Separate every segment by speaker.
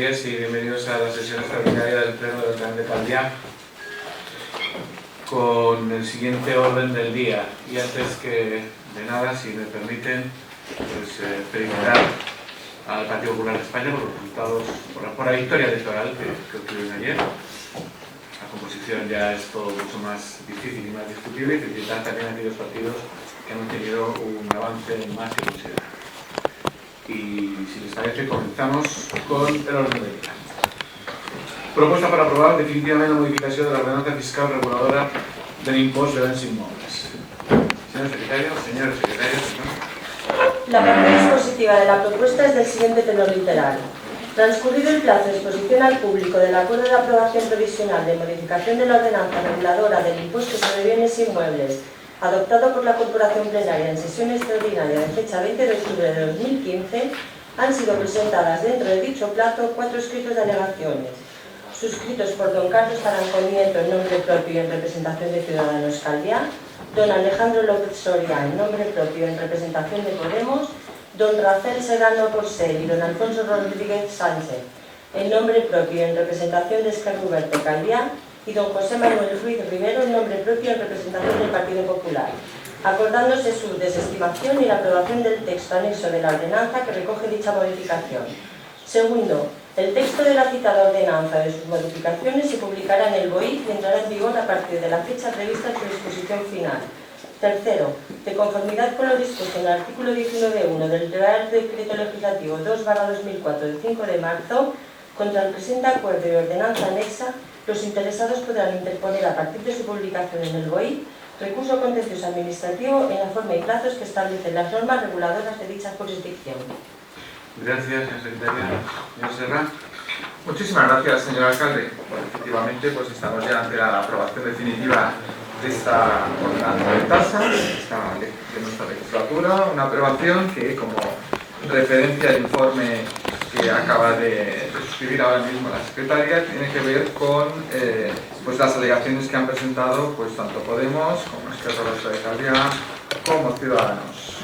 Speaker 1: días y bienvenidos a la sesión extraordinaria del Pleno del Ayuntamiento de Calviá con el siguiente orden del día. Y antes que de nada, si me permiten, pues felicitar al Partido Popular de España por los resultados, por la victoria electoral que obtuvieron ayer. La composición ya es todo mucho más difícil y más discutible, y felicitar también a aquellos partidos que han tenido un avance más que considerable. Y si les parece, comenzamos con el orden del día. Propuesta para aprobar definitivamente la modificación de la ordenanza fiscal reguladora del impuesto de bienes inmuebles. Señor secretario, señores secretarios,
Speaker 2: La parte dispositiva de la propuesta es del siguiente tenor literal. Transcurrido el plazo de exposición al público del acuerdo de aprobación provisional de modificación de la ordenanza reguladora del impuesto sobre bienes inmuebles adoptado por la Corporación Plenaria en sesión extraordinaria de fecha 20 de octubre de 2015, han sido presentadas dentro de dicho plazo 4 escritos de alegaciones, suscritos por don Carlos Tarancón Nieto en nombre propio y en representación de Ciudadanos Calviá, don Alejandro López Soria en nombre propio y en representación de Podemos, don Rafael Serrano Porcel y don Alfonso Rodríguez Sánchez en nombre propio y en representación de Esquerra Oberta Calviá, y don José Manuel Ruiz Rivero en nombre propio en representación del Partido Popular, acordándose su desestimación y la aprobación del texto anexo de la ordenanza que recoge dicha modificación. Segundo, el texto de la citada ordenanza de sus modificaciones se publicará en el BOE y entrará en vigor a partir de la fecha prevista en su disposición final. Tercero, de conformidad con lo dispuesto en el artículo 19.1 del Real Decreto Legislativo 2/2004 del 5 de marzo, contra el presente acuerdo y ordenanza anexa, los interesados podrán interponer a partir de su publicación en el BOE recurso contencioso administrativo en la forma y plazos que establecen las normas reguladoras de dicha jurisdicción.
Speaker 1: gracias, señor secretario. Señor Serra.
Speaker 3: Muchísimas gracias, señor alcalde. Bueno, efectivamente, pues estamos ya ante la aprobación definitiva de esta ordenanza de tasa de nuestra legislatura, una aprobación que, como referencia al informe que acaba de suscribir ahora mismo la secretaria, tiene que ver con pues las alegaciones que han presentado pues tanto Podemos como Esquerra Oberta de Calviá como Ciudadanos.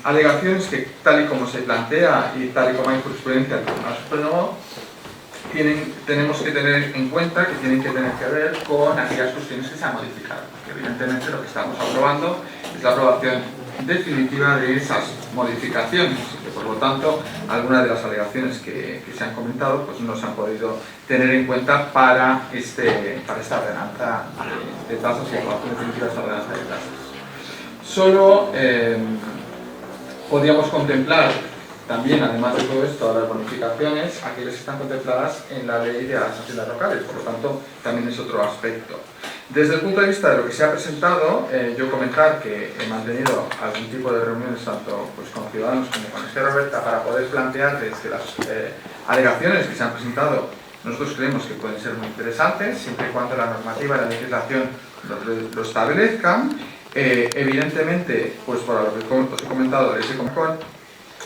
Speaker 3: Alegaciones que, tal y como se plantea y tal y como hay jurisprudencia del Tribunal Supremo, tenemos que tener en cuenta que tienen que tener que ver con aquellas cuestiones que se han modificado, porque evidentemente lo que estamos aprobando es la aprobación definitiva de esas modificaciones, y que por lo tanto algunas de las alegaciones que se han comentado pues no se han podido tener en cuenta para esta ordenanza de tasas y aprobación definitiva de esta ordenanza de tasas. Solo podríamos contemplar también, además de todo esto, las bonificaciones, aquellas que están contempladas en la ley de las haciendas locales, por lo tanto, también es otro aspecto. Desde el punto de vista de lo que se ha presentado, yo comentar que he mantenido algún tipo de reuniones tanto pues, con Ciudadanos como con Esquerra Oberta para poder plantearles que las alegaciones que se han presentado nosotros creemos que pueden ser muy interesantes, siempre y cuando la normativa y la legislación lo establezcan. Evidentemente, pues por lo que os he comentado, ese común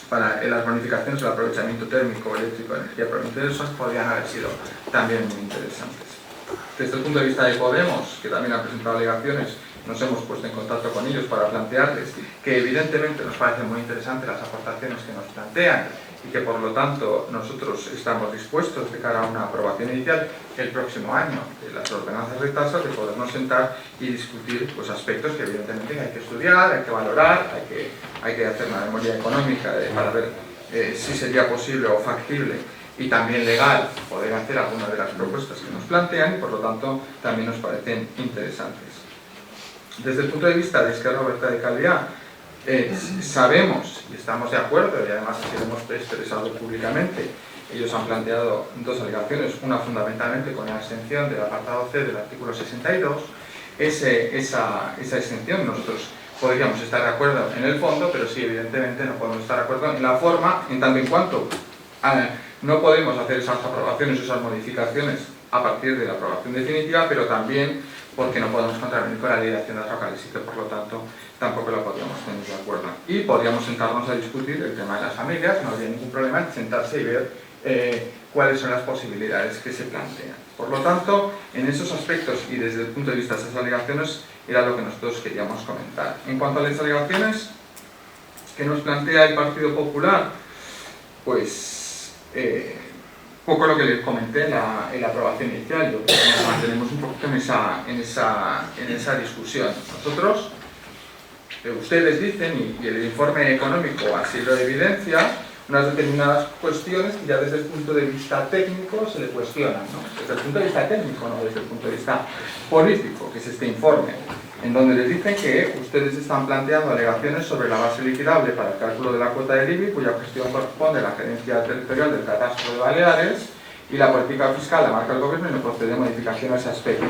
Speaker 3: para las bonificaciones del aprovechamiento térmico, eléctrico, energía proveniente, esas podrían haber sido también muy interesantes. Desde el punto de vista de Podemos, que también ha presentado alegaciones, nos hemos puesto en contacto con ellos para plantearles que evidentemente nos parecen muy interesantes las aportaciones que nos plantean y que por lo tanto nosotros estamos dispuestos de cara a una aprobación inicial el próximo año de las ordenanzas de tasas de podernos sentar y discutir pues, aspectos que evidentemente hay que estudiar, hay que valorar, hay que hacer una memoria económica para ver si sería posible o factible y también legal poder hacer algunas de las propuestas que nos plantean y por lo tanto también nos parecen interesantes. Desde el punto de vista de Esquerra Oberta de Calviá, sabemos y estamos de acuerdo y además así lo hemos expresado públicamente. Ellos han planteado dos alegaciones, una fundamentalmente con la exención del apartado C del artículo 62. Esa exención nosotros podríamos estar de acuerdo en el fondo, pero sí evidentemente no podemos estar de acuerdo en la forma, en tanto en cuanto no podemos hacer esas aprobaciones, esas modificaciones a partir de la aprobación definitiva, pero también porque no podemos contravenir con la ley de haciendas locales y que por lo tanto tampoco la podríamos tener de acuerdo. Y podríamos sentarnos a discutir el tema de las familias, no habría ningún problema en sentarse y ver cuáles son las posibilidades que se plantean. Por lo tanto, en esos aspectos y desde el punto de vista de esas alegaciones era lo que nosotros queríamos comentar. En cuanto a las alegaciones que nos plantea el Partido Popular, pues poco lo que les comenté en la aprobación inicial. Yo creo que nos mantenemos un poquito en esa discusión. Nosotros, ustedes dicen, y el informe económico así lo evidencia, unas determinadas cuestiones que ya desde el punto de vista técnico se le cuestionan, ¿no? Desde el punto de vista técnico, no desde el punto de vista político, que es este informe, en donde les dicen que ustedes están planteando alegaciones sobre la base liquidable para el cálculo de la cuota del IBI, cuya gestión corresponde a la Gerencia Territorial del Catastro de Baleares, y la política fiscal la marca el Gobierno y no procede modificación a ese aspecto.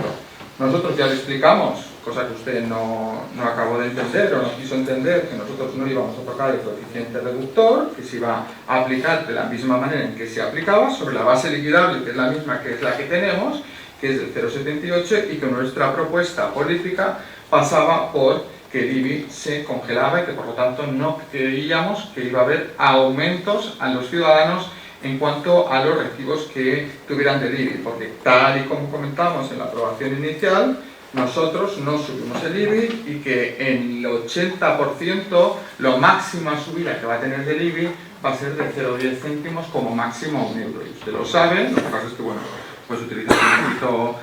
Speaker 3: Nosotros ya le explicamos, cosa que usted no acabó de entender o no quiso entender, que nosotros no íbamos a tocar el coeficiente reductor, que se iba a aplicar de la misma manera en que se aplicaba, sobre la base liquidable, que es la misma que es la que tenemos, que es del 0,78, y que nuestra propuesta política pasaba por que el IBI se congelaba y que por lo tanto no creíamos que iba a haber aumentos a los ciudadanos en cuanto a los recibos que tuvieran del IBI, porque tal y como comentamos en la aprobación inicial, nosotros no subimos el IBI y que en el 80% la máxima subida que va a tener del IBI va a ser de 0,10 céntimos como máximo a €1. Y usted lo sabe, lo que pasa es que, bueno, pues utiliza un poquito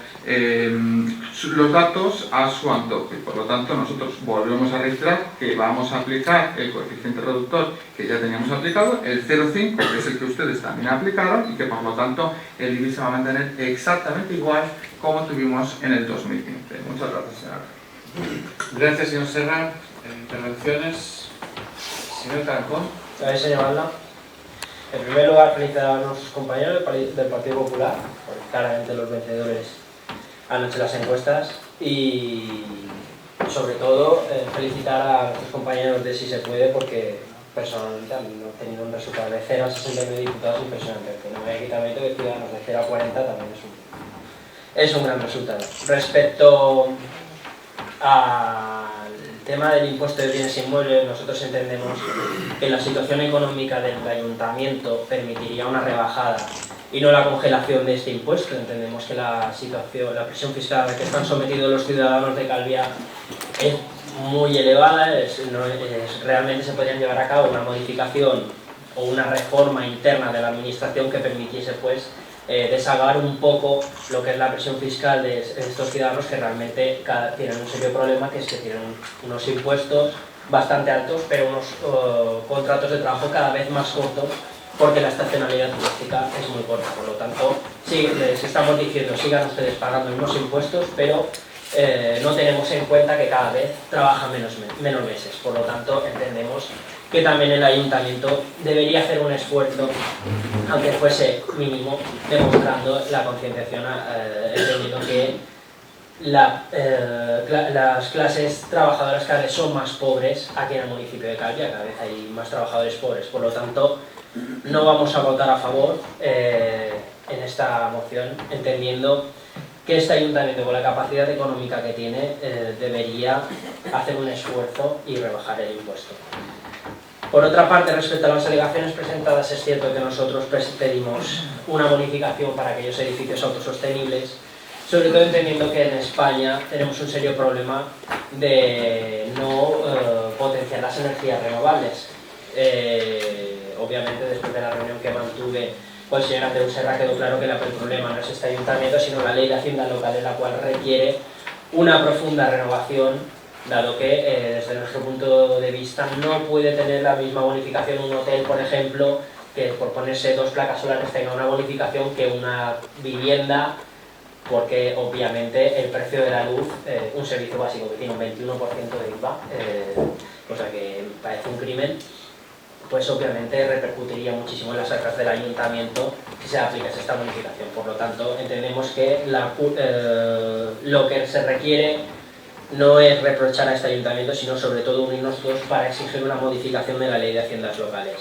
Speaker 3: los datos a su antojo, y por lo tanto nosotros volvemos a reiterar que vamos a aplicar el coeficiente reductor que ya teníamos aplicado, el 0,5, que es el que ustedes también aplicaron, y que por lo tanto el IBI se va a mantener exactamente igual como tuvimos en el 2015. Muchas gracias, señora.
Speaker 1: Gracias, señor Serra. Intervenciones. Señor Tarancón.
Speaker 4: Gracias, señor Alda. En primer lugar, felicitar a nuestros compañeros del Partido Popular, porque claramente los vencedores han hecho las encuestas, y sobre todo felicitar a nuestros compañeros de Si Se Puede, porque personalmente han tenido un resultado de 0 a 69 diputados impresionante, que no me voy a quitar mérito de Ciudadanos de 0 a 40 también es un gran resultado. Respecto al tema del impuesto de bienes inmuebles, nosotros entendemos que la situación económica del ayuntamiento permitiría una rebajada y no la congelación de este impuesto. Entendemos que la presión fiscal a la que están sometidos los ciudadanos de Calviá es muy elevada, realmente se podrían llevar a cabo una modificación o una reforma interna de la administración que permitiese pues desahogar un poco lo que es la presión fiscal de estos ciudadanos, que realmente tienen un serio problema, que es que tienen unos impuestos bastante altos, pero unos contratos de trabajo cada vez más cortos, porque la estacionalidad turística es muy corta. Por lo tanto, sí, les estamos diciendo, sigan ustedes pagando unos impuestos, pero no tenemos en cuenta que cada vez trabajan menos meses. Por lo tanto, entendemos que también el ayuntamiento debería hacer un esfuerzo, aunque fuese mínimo, demostrando la concienciación, entendiendo que las clases trabajadoras cada vez son más pobres aquí en el municipio de Calviá, cada vez hay más trabajadores pobres. Por lo tanto, no vamos a votar a favor en esta moción, entendiendo que este ayuntamiento, con la capacidad económica que tiene, debería hacer un esfuerzo y rebajar el impuesto. Por otra parte, respecto a las alegaciones presentadas, es cierto que nosotros pedimos una bonificación para aquellos edificios autosostenibles, sobre todo entendiendo que en España tenemos un serio problema de no potenciar las energías renovables. Obviamente, después de la reunión que mantuve con el señor Andreu Serra, quedó claro que el problema no es este ayuntamiento, sino la ley de hacienda local, en la cual requiere una profunda renovación, dado que desde nuestro punto de vista no puede tener la misma bonificación un hotel, por ejemplo, que por ponerse 2 placas solares tenga una bonificación que una vivienda, porque obviamente el precio de la luz, un servicio básico que tiene un 21% de IVA, cosa que parece un crimen, pues obviamente repercutiría muchísimo en las arcas del ayuntamiento si se aplicase esta bonificación. Por lo tanto, entendemos que lo que se requiere no es reprochar a este ayuntamiento, sino sobre todo unirnos todos para exigir una modificación de la ley de haciendas locales.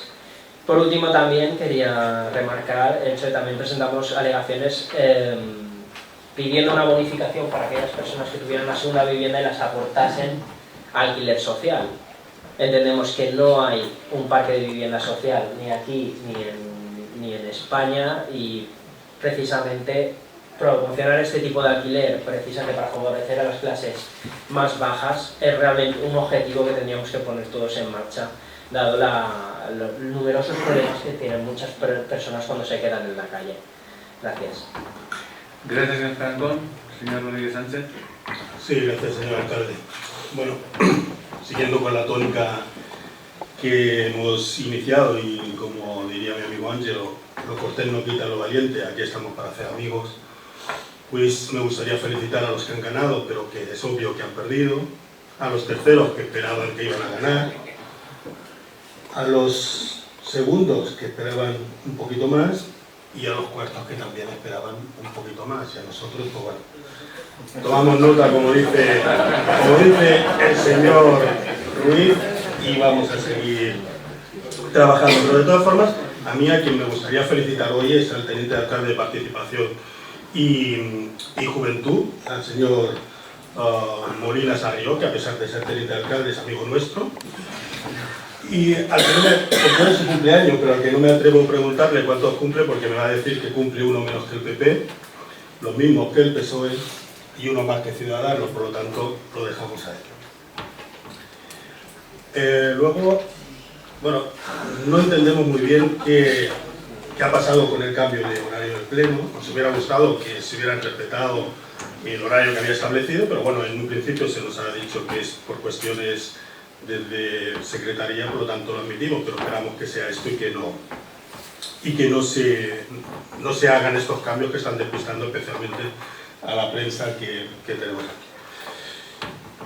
Speaker 4: Por último, también quería remarcar el hecho de que también presentamos alegaciones pidiendo una bonificación para aquellas personas que tuvieran una segunda vivienda y las aportasen a alquiler social. Entendemos que no hay un parque de vivienda social ni aquí ni en España, y precisamente promocionar este tipo de alquiler, precisamente para favorecer a las clases más bajas, es realmente un objetivo que tendríamos que poner todos en marcha dado los numerosos problemas que tienen muchas personas cuando se quedan en la calle. Gracias.
Speaker 1: Gracias, señor Francón. Señor Rodríguez Sánchez.
Speaker 5: Sí, gracias, señor alcalde. Bueno, siguiendo con la tónica que hemos iniciado y como diría mi amigo Ángelo, lo cortés no quita lo valiente, aquí estamos para hacer amigos, pues me gustaría felicitar a los que han ganado, pero que es obvio que han perdido, a los terceros que esperaban que iban a ganar, a los segundos que esperaban un poquito más y a los cuartos que también esperaban un poquito más, y a nosotros, pues bueno, tomamos nota, como dice el señor Ruiz, y vamos a seguir trabajando. Pero de todas formas, a mí a quien me gustaría felicitar hoy es al teniente de alcalde de Participación y Juventud, al señor Molina Sarrió, que a pesar de ser teniente de alcalde es amigo nuestro. Y al que porque hoy es su cumpleaños, pero al que no me atrevo a preguntarle cuántos cumple, porque me va a decir que cumple uno menos que el PP, los mismos que el PSOE y uno más que Ciudadanos, por lo tanto lo dejamos a él. Luego, bueno, no entendemos muy bien qué ha pasado con el cambio de horario del Pleno. Nos hubiera gustado que se hubieran respetado el horario que había establecido, pero bueno, en un principio se nos ha dicho que es por cuestiones desde Secretaría, por lo tanto lo admitimos, pero esperamos que sea esto y que no se hagan estos cambios que están despistando especialmente a la prensa que tenemos aquí.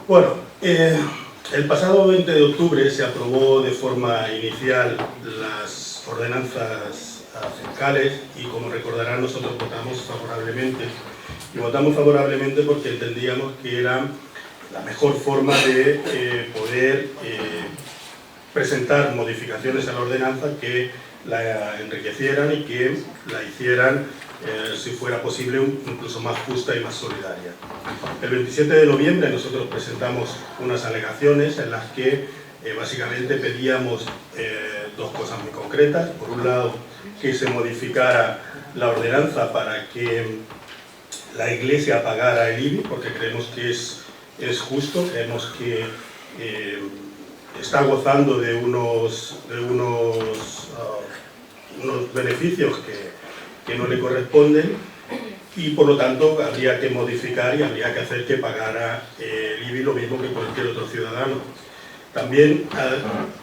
Speaker 5: Bueno, el pasado 20 de octubre se aprobó de forma inicial las ordenanzas fiscales y, como recordarán, nosotros votamos favorablemente. Y votamos favorablemente porque entendíamos que era la mejor forma de poder presentar modificaciones a la ordenanza que la enriquecieran y que la hicieran, si fuera posible, incluso más justa y más solidaria. El 27 de noviembre nosotros presentamos unas alegaciones en las que básicamente pedíamos dos cosas muy concretas. Por un lado, que se modificara la ordenanza para que la Iglesia pagara el IBI, porque creemos que es justo, creemos que está gozando de unos beneficios que no le corresponden, y por lo tanto habría que modificar y habría que hacer que pagara el IBI lo mismo que cualquier otro ciudadano. También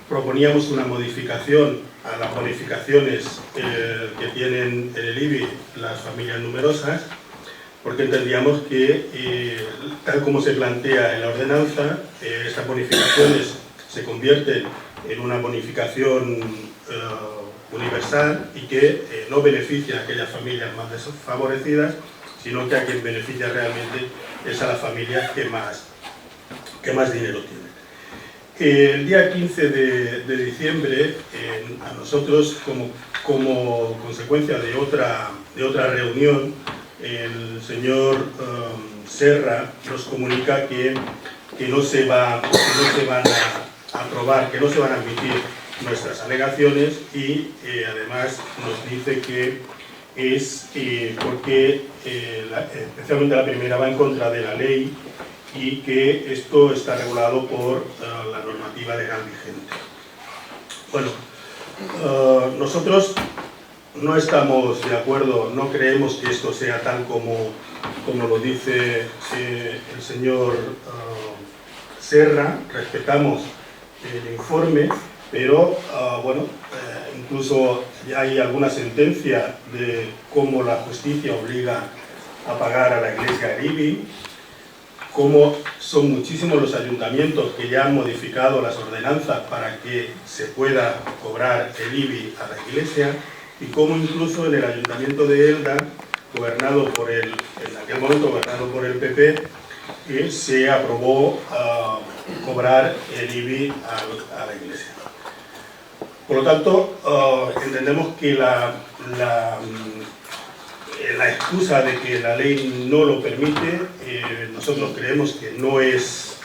Speaker 5: proponíamos una modificación a las bonificaciones que tienen en el IBI las familias numerosas, porque entendíamos que, tal como se plantea en la ordenanza, estas bonificaciones se convierten en una bonificación universal y que no beneficia a aquellas familias más desfavorecidas, sino que a quien beneficia realmente es a las familias que más dinero tienen. El día 15 de diciembre, a nosotros, como consecuencia de otra reunión, el señor Serra nos comunica que no se van a aprobar, que no se van a admitir nuestras alegaciones, y además nos dice que es porque especialmente la primera va en contra de la ley y que esto está regulado por la normativa legal vigente. Bueno, nosotros no estamos de acuerdo, no creemos que esto sea tal como lo dice el señor Serra. Respetamos el informe, pero bueno, incluso ya hay alguna sentencia de cómo la justicia obliga a pagar a la Iglesia el IBI, cómo son muchísimos los ayuntamientos que ya han modificado las ordenanzas para que se pueda cobrar el IBI a la Iglesia, y cómo incluso en el ayuntamiento de Elda, en aquel momento gobernado por el PP, se aprobó cobrar el IBI a la Iglesia. Por lo tanto, entendemos que la excusa de que la ley no lo permite, nosotros creemos que no es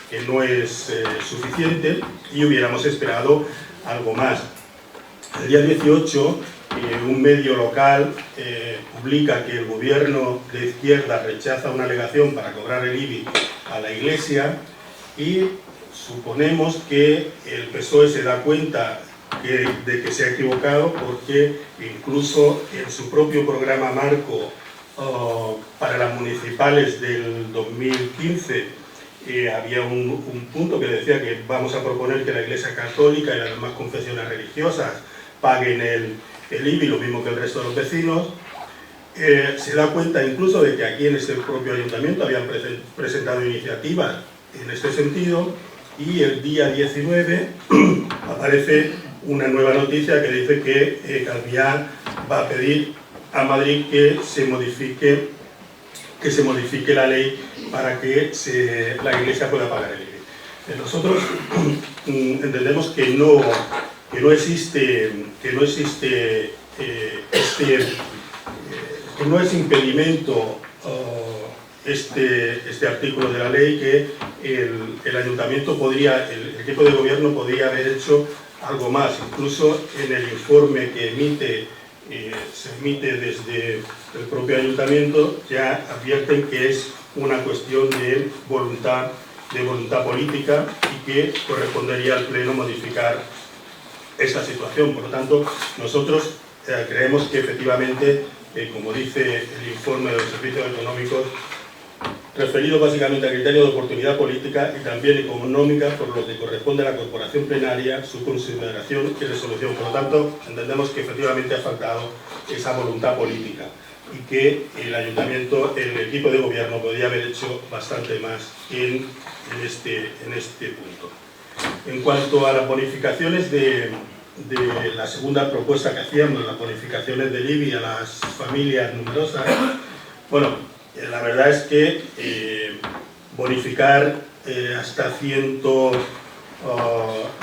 Speaker 5: suficiente, y hubiéramos esperado algo más. El día 18, un medio local publica que el gobierno de izquierda rechaza una alegación para cobrar el IBI a la Iglesia, y suponemos que el PSOE se da cuenta de que se ha equivocado, porque incluso en su propio programa marco para las municipales del 2015 había un punto que decía que vamos a proponer que la Iglesia Católica y las demás confesiones religiosas paguen el IBI, lo mismo que el resto de los vecinos. Se da cuenta incluso de que aquí en este propio ayuntamiento habían presentado iniciativas en este sentido, y el día 19 aparece una nueva noticia que dice que Calviá va a pedir a Madrid que se modifique la ley para que la Iglesia pueda pagar el IBI. Nosotros entendemos que no es impedimento este artículo de la ley, que el ayuntamiento el equipo de gobierno podría haber hecho algo más. Incluso en el informe que se emite desde el propio ayuntamiento ya advierten que es una cuestión de voluntad política y que correspondería al Pleno modificar esta situación. Por lo tanto, nosotros creemos que efectivamente, como dice el informe de los servicios económicos, referido básicamente a criterios de oportunidad política y también económica, por lo que corresponde a la corporación plenaria, su consideración y resolución. Por lo tanto, entendemos que efectivamente ha faltado esa voluntad política y que el ayuntamiento, el equipo de gobierno, podría haber hecho bastante más en este punto. En cuanto a las bonificaciones de la segunda propuesta que hacíamos, las bonificaciones del IBI a las familias numerosas, bueno, la verdad es que bonificar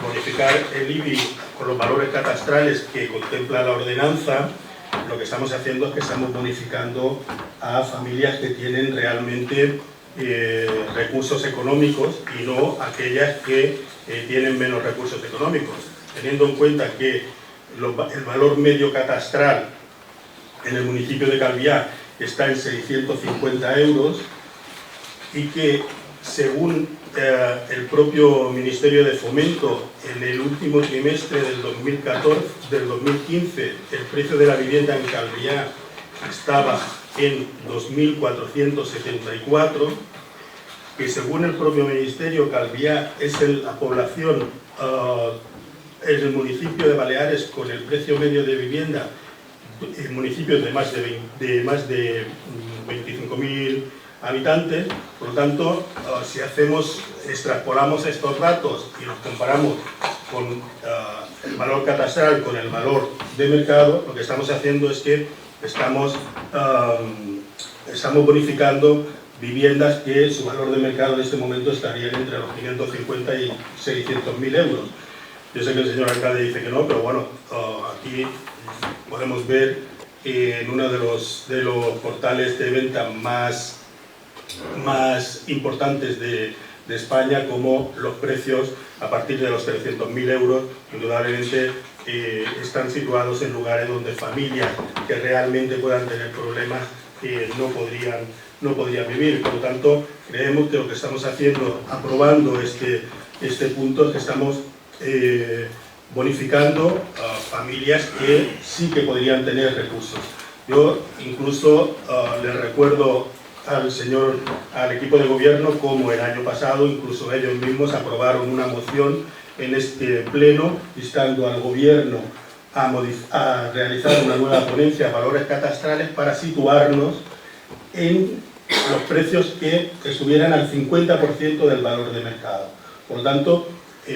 Speaker 5: bonificar el IBI con los valores catastrales que contempla la ordenanza, lo que estamos haciendo es que estamos bonificando a familias que tienen realmente recursos económicos y no aquellas que tienen menos recursos económicos, teniendo en cuenta que el valor medio catastral en el municipio de Calviá está en 650 euros y que, según el propio Ministerio de Fomento, en el último trimestre del 2015, el precio de la vivienda en Calviá estaba en 2.474, que según el propio Ministerio, Calviá es la población en el municipio de Baleares con el precio medio de vivienda en municipios de más de 25.000 habitantes. Por lo tanto, si extrapolamos estos datos y los comparamos con el valor catastral con el valor de mercado, lo que estamos haciendo es que estamos bonificando viviendas que su valor de mercado en este momento estaría entre los 550 y 600.000 euros. Yo sé que el señor alcalde dice que no, pero bueno, aquí podemos ver en uno de los portales de venta más importantes de España como los precios a partir de los 300.000 euros indudablemente están situados en lugares donde familias que realmente puedan tener problemas no podrían vivir. Por lo tanto, creemos que lo que estamos haciendo, aprobando este punto, es que estamos bonificando a familias que sí que podrían tener recursos. Yo incluso les recuerdo al equipo de gobierno como el año pasado incluso ellos mismos aprobaron una moción en este pleno instando al gobierno a realizar una nueva ponencia de valores catastrales para situarnos en los precios que estuvieran al 50% del valor de mercado. Por lo tanto,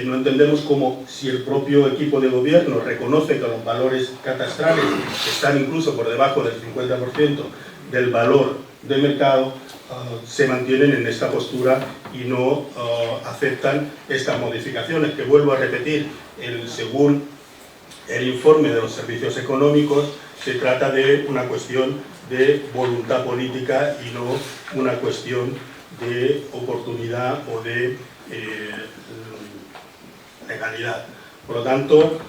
Speaker 5: no entendemos cómo, si el propio equipo de gobierno reconoce que los valores catastrales están incluso por debajo del 50% del valor de mercado, se mantienen en esta postura y no aceptan estas modificaciones, que vuelvo a repetir, según el informe de los servicios económicos, se trata de una cuestión de voluntad política y no una cuestión de oportunidad o de legalidad. Por lo tanto,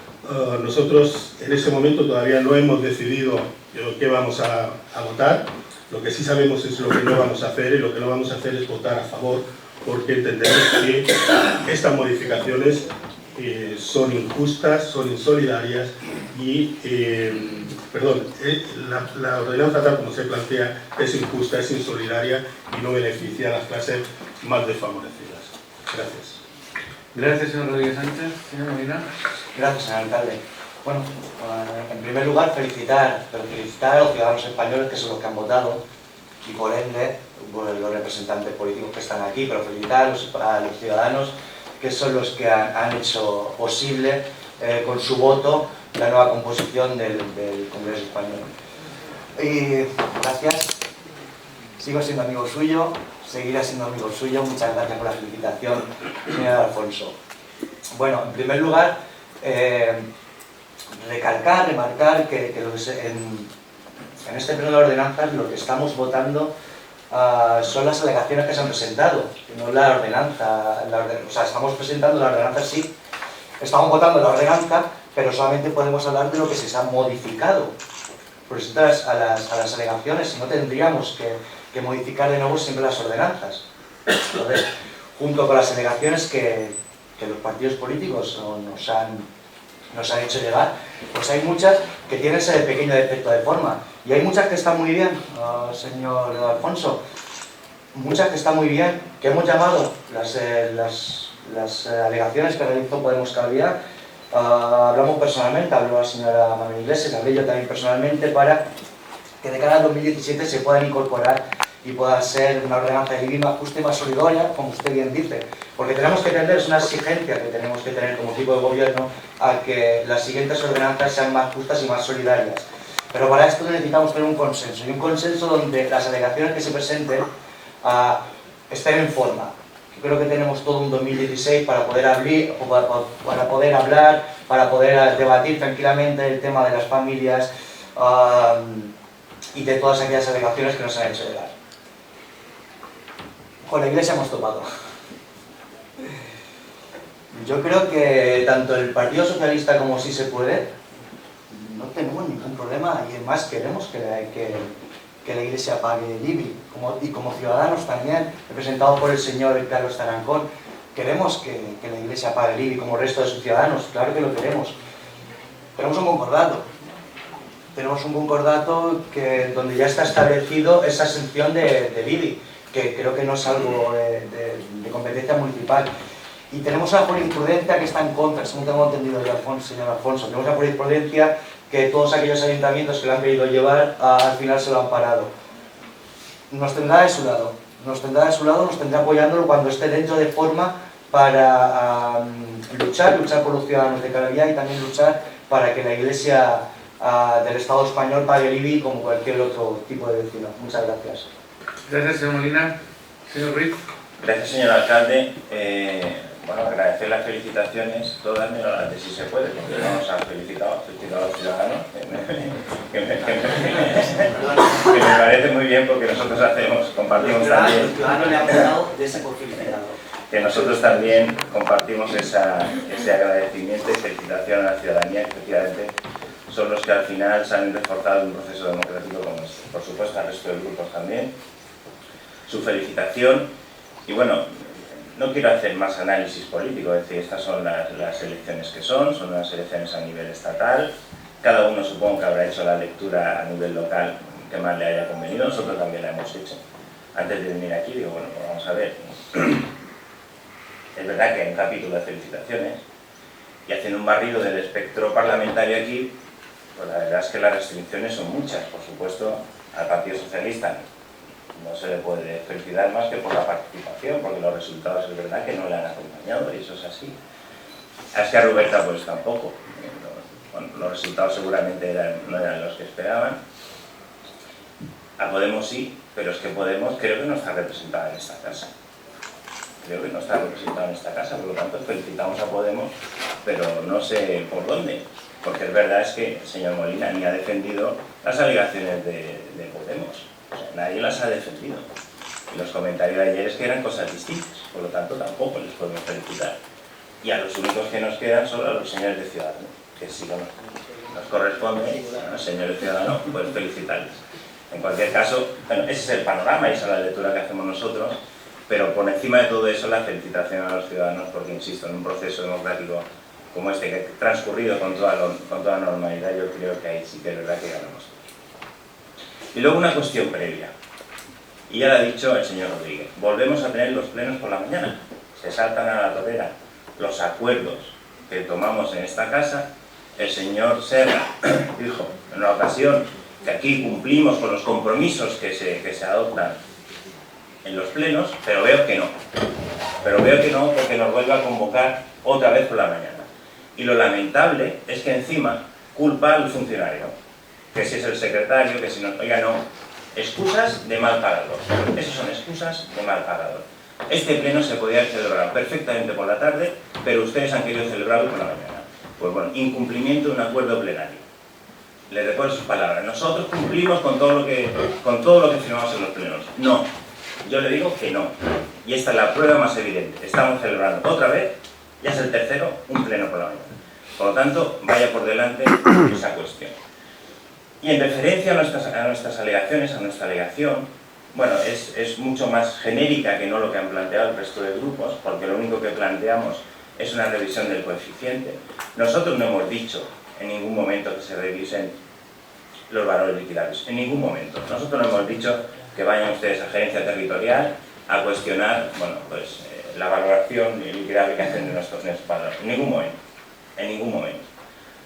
Speaker 5: nosotros en ese momento todavía no hemos decidido qué vamos a votar. Lo que sí sabemos es lo que no vamos a hacer, y lo que no vamos a hacer es votar a favor porque entendemos que estas modificaciones son injustas, son insolidarias y, la ordenanza tal como se plantea es injusta, es insolidaria y no beneficia a las clases más desfavorecidas. Gracias.
Speaker 1: Gracias, señor Rodríguez Sánchez. Señor Molina.
Speaker 6: Gracias, señor alcalde. Bueno, en primer lugar felicitar a los ciudadanos españoles que son los que han votado y por ende los representantes políticos que están aquí, pero felicitar a los ciudadanos que son los que han hecho posible con su voto la nueva composición del Congreso Español. Y gracias, sigo siendo amigo suyo, seguiré siendo amigo suyo. Muchas gracias por la felicitación, señor Alfonso. Bueno, en primer lugar, remarcar que en este pleno de ordenanzas lo que estamos votando son las alegaciones que se han presentado, no la ordenanza. O sea, estamos presentando la ordenanza, sí, estamos votando la ordenanza, pero solamente podemos hablar de lo que se ha modificado. Por eso a las alegaciones, si no tendríamos que modificar de nuevo siempre las ordenanzas. Entonces, junto con las alegaciones que los partidos políticos nos han hecho llegar, pues hay muchas que tienen ese pequeño defecto de forma. Y hay muchas que están muy bien, señor Alfonso, muchas que están muy bien, que hemos llamado las alegaciones que realizó Podemos Calviar. Hablamos personalmente, habló la señora Manuel Iglesias, hablé yo también personalmente, para que de cara al 2017 se puedan incorporar y pueda ser una ordenanza de IBI más justa y más solidaria, como usted bien dice. Porque tenemos que tener, es una exigencia que tenemos que tener como equipo de gobierno, a que las siguientes ordenanzas sean más justas y más solidarias. Pero para esto necesitamos tener un consenso, y un consenso donde las alegaciones que se presenten estén en forma. Yo creo que tenemos todo un 2016 para poder hablar, para poder debatir tranquilamente el tema de las familias y de todas aquellas alegaciones que nos han hecho llegar. Con la Iglesia hemos topado. Yo creo que tanto el Partido Socialista como Sí se puede, no tenemos ningún problema, y además queremos que la Iglesia pague el IBI, y como ciudadanos también, representados por el señor Carlos Tarancón, queremos que la Iglesia pague el IBI como el resto de sus ciudadanos, claro que lo queremos. Tenemos un concordato. Tenemos un concordato donde ya está establecido esa exención del IBI, que creo que no es algo de competencia municipal. Y tenemos una jurisprudencia que está en contra, según tengo entendido yo, señor Alfonso. Tenemos una jurisprudencia que todos aquellos ayuntamientos que lo han querido llevar, al final se lo han parado. Nos tendrá de su lado, nos tendrá apoyándolo cuando esté dentro de forma para luchar por los ciudadanos de cada día, y también luchar para que la Iglesia del Estado español pague el IBI como cualquier otro tipo de vecino. Muchas gracias.
Speaker 1: Gracias, señor Molina. Señor Ruiz.
Speaker 7: Gracias, señor alcalde. Bueno, agradecer las felicitaciones, todas menos las de Sí se puede, porque no nos han felicitado a los ciudadanos, que me parece muy bien, porque nosotros compartimos también...
Speaker 6: El ciudadano le ha apoyado de ese por felicitado.
Speaker 7: Que nosotros también compartimos ese agradecimiento y felicitación a la ciudadanía, que efectivamente son los que al final se han reforzado en un proceso democrático como este. Por supuesto, al resto de grupos también. Su felicitación. Y bueno, no quiero hacer más análisis político, es decir, estas son las elecciones que son unas elecciones a nivel estatal. Cada uno supongo que habrá hecho la lectura a nivel local que más le haya convenido. Nosotros también la hemos hecho. Antes de venir aquí digo, bueno, pues vamos a ver. Es verdad que hay un capítulo de felicitaciones, y haciendo un barrido del espectro parlamentario aquí, pues la verdad es que las restricciones son muchas. Por supuesto, al Partido Socialista no se le puede felicitar más que por la participación, porque los resultados es verdad que no le han acompañado, y eso es así. A Esquerra Ruberta pues tampoco. Bueno, los resultados seguramente no eran los que esperaban. A Podemos sí, pero es que Podemos creo que no está representada en esta casa. Creo que no está representada en esta casa, por lo tanto felicitamos a Podemos, pero no sé por dónde. Porque es verdad es que el señor Molina ni ha defendido las alegaciones de Podemos. O sea, nadie las ha defendido. Y los comentarios de ayer es que eran cosas distintas, por lo tanto tampoco les podemos felicitar. Y a los únicos que nos quedan son a los señores de Ciudadanos, que sí nos corresponde a los señores Ciudadanos, pues felicitarles. En cualquier caso, bueno, ese es el panorama y esa es la lectura que hacemos nosotros. Pero por encima de todo eso, la felicitación a los ciudadanos, porque insisto, en un proceso democrático como este, que ha transcurrido con toda normalidad, yo creo que ahí sí que es verdad que ganamos. Y luego una cuestión previa, y ya lo ha dicho el señor Rodríguez, volvemos a tener los plenos por la mañana, se saltan a la torera los acuerdos que tomamos en esta casa. El señor Serra dijo en una ocasión que aquí cumplimos con los compromisos que se adoptan en los plenos, pero veo que no. Pero veo que no, porque nos vuelve a convocar otra vez por la mañana. Y lo lamentable es que encima culpa al funcionario, que si es el secretario, que si no, oiga, no. Excusas de mal pagador. Esas son excusas de mal pagador. Este pleno se podía haber celebrado perfectamente por la tarde, pero ustedes han querido celebrarlo por la mañana. Pues bueno, incumplimiento de un acuerdo plenario. Les recuerdo sus palabras. Nosotros cumplimos con todo lo que firmamos en los plenos. No. Yo le digo que no. Y esta es la prueba más evidente. Estamos celebrando otra vez, ya es el tercero, un pleno por la mañana. Por lo tanto, vaya por delante esa cuestión. Y en referencia a nuestras alegaciones, a nuestra alegación, bueno, es mucho más genérica que no lo que han planteado el resto de grupos, porque lo único que planteamos es una revisión del coeficiente. Nosotros no hemos dicho en ningún momento que se revisen los valores liquidables, en ningún momento. Nosotros no hemos dicho que vayan ustedes a gerencia territorial a cuestionar, bueno, pues la valoración liquidable que hacen de nuestros valores. En ningún momento. En ningún momento.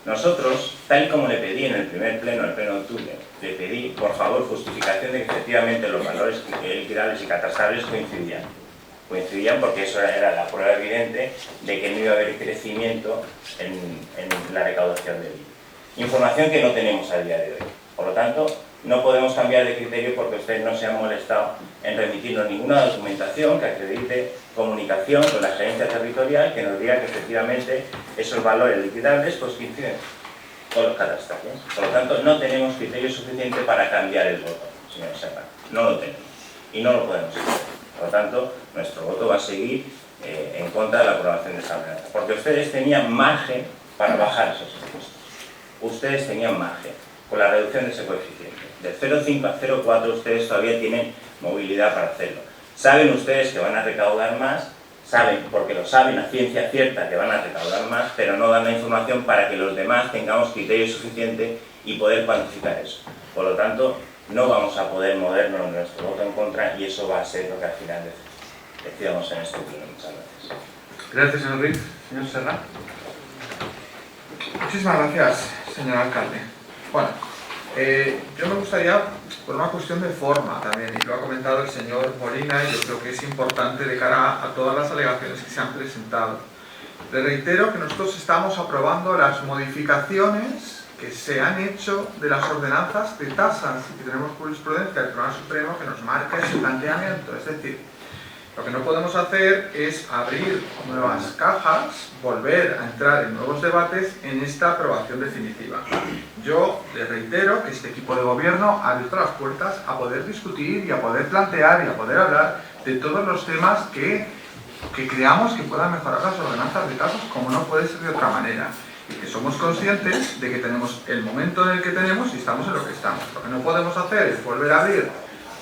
Speaker 7: Nosotros, tal y como le pedí en el primer pleno, el pleno de octubre, le pedí, por favor, justificación de que efectivamente los valores liquidables y catastrales coincidían. Coincidían porque eso era la prueba evidente de que no iba a haber crecimiento en la recaudación de IVA. Información que no tenemos a día de hoy. Por lo tanto, no podemos cambiar de criterio porque ustedes no se han molestado en remitirnos ninguna documentación que acredite comunicación con la gerencia territorial que nos diga que efectivamente esos valores liquidables pues coinciden con los catastrales. Por lo tanto, no tenemos criterio suficiente para cambiar el voto, señor Serra. No lo tenemos y no lo podemos hacer. Por lo tanto, nuestro voto va a seguir en contra de la aprobación de esta ordenanza, porque ustedes tenían margen para bajar esos impuestos. Ustedes tenían margen con la reducción de ese coeficiente. De 0,5 a 0,4 ustedes todavía tienen movilidad para hacerlo. Saben ustedes que van a recaudar más, saben, porque lo saben a ciencia cierta que van a recaudar más, pero no dan la información para que los demás tengamos criterio suficiente y poder cuantificar eso. Por lo tanto, no vamos a poder movernos en nuestro voto en contra y eso va a ser lo que al final decidamos en este pleno. Muchas gracias.
Speaker 3: Gracias, señor Ruiz. Señor Serra. Muchísimas gracias, señor alcalde. Bueno, yo me gustaría, por una cuestión de forma también, y lo ha comentado el señor Molina, y yo creo que es importante de cara a todas las alegaciones que se han presentado. Le reitero que nosotros estamos aprobando las modificaciones que se han hecho de las ordenanzas de tasas y que tenemos jurisprudencia del Tribunal Supremo que nos marca ese planteamiento. Es decir, lo que no podemos hacer es abrir nuevas cajas, volver a entrar en nuevos debates en esta aprobación definitiva. Yo le reitero que este equipo de gobierno ha abierto las puertas a poder discutir y a poder plantear y a poder hablar de todos los temas que creamos que puedan mejorar las ordenanzas de tasas, como no puede ser de otra manera. Y que somos conscientes de que tenemos el momento en el que tenemos y estamos en lo que estamos. Lo que no podemos hacer es volver a abrir,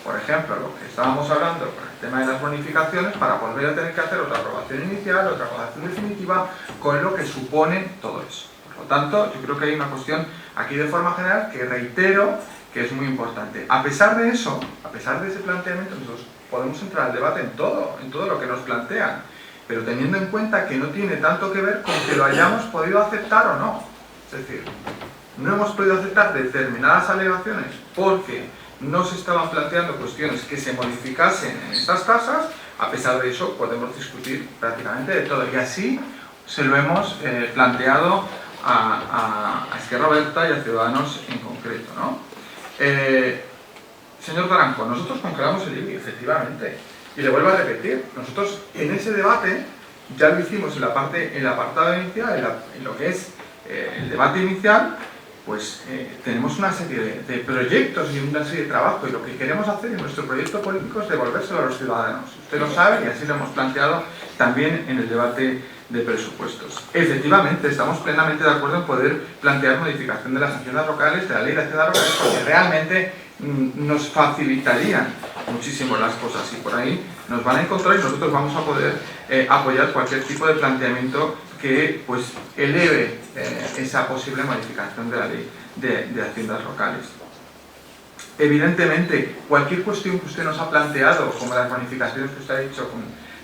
Speaker 3: por ejemplo, lo que estábamos hablando con el tema de las bonificaciones, para volver a tener que hacer otra aprobación inicial, otra aprobación definitiva, con lo que supone todo eso. Por lo tanto, yo creo que hay una cuestión aquí de forma general que reitero que es muy importante. A pesar de eso, a pesar de ese planteamiento, nosotros podemos entrar al debate en todo lo que nos plantean, pero teniendo en cuenta que no tiene tanto que ver con que lo hayamos podido aceptar o no. Es decir, no hemos podido aceptar determinadas alegaciones porque no se estaban planteando cuestiones que se modificasen en estas tasas. A pesar de eso, podemos discutir prácticamente de todo. Y así se lo hemos planteado a Esquerra Oberta y a Ciudadanos en concreto, ¿no? Señor Taranco, nosotros congelamos el IBI, efectivamente. Y le vuelvo a repetir, nosotros en ese debate ya lo hicimos en el apartado inicial, en lo que es el debate inicial, pues tenemos una serie de proyectos y una serie de trabajo, y lo que queremos hacer en nuestro proyecto político es devolvérselo a los ciudadanos. Usted lo sabe y así lo hemos planteado también en el debate de presupuestos. Efectivamente, estamos plenamente de acuerdo en poder plantear modificación de las haciendas locales, de la ley de haciendas locales, porque realmente nos facilitarían muchísimo las cosas, y por ahí nos van a encontrar y nosotros vamos a poder apoyar cualquier tipo de planteamiento que pues eleve esa posible modificación de la ley de haciendas locales. Evidentemente, cualquier cuestión que usted nos ha planteado, como las bonificaciones que usted ha dicho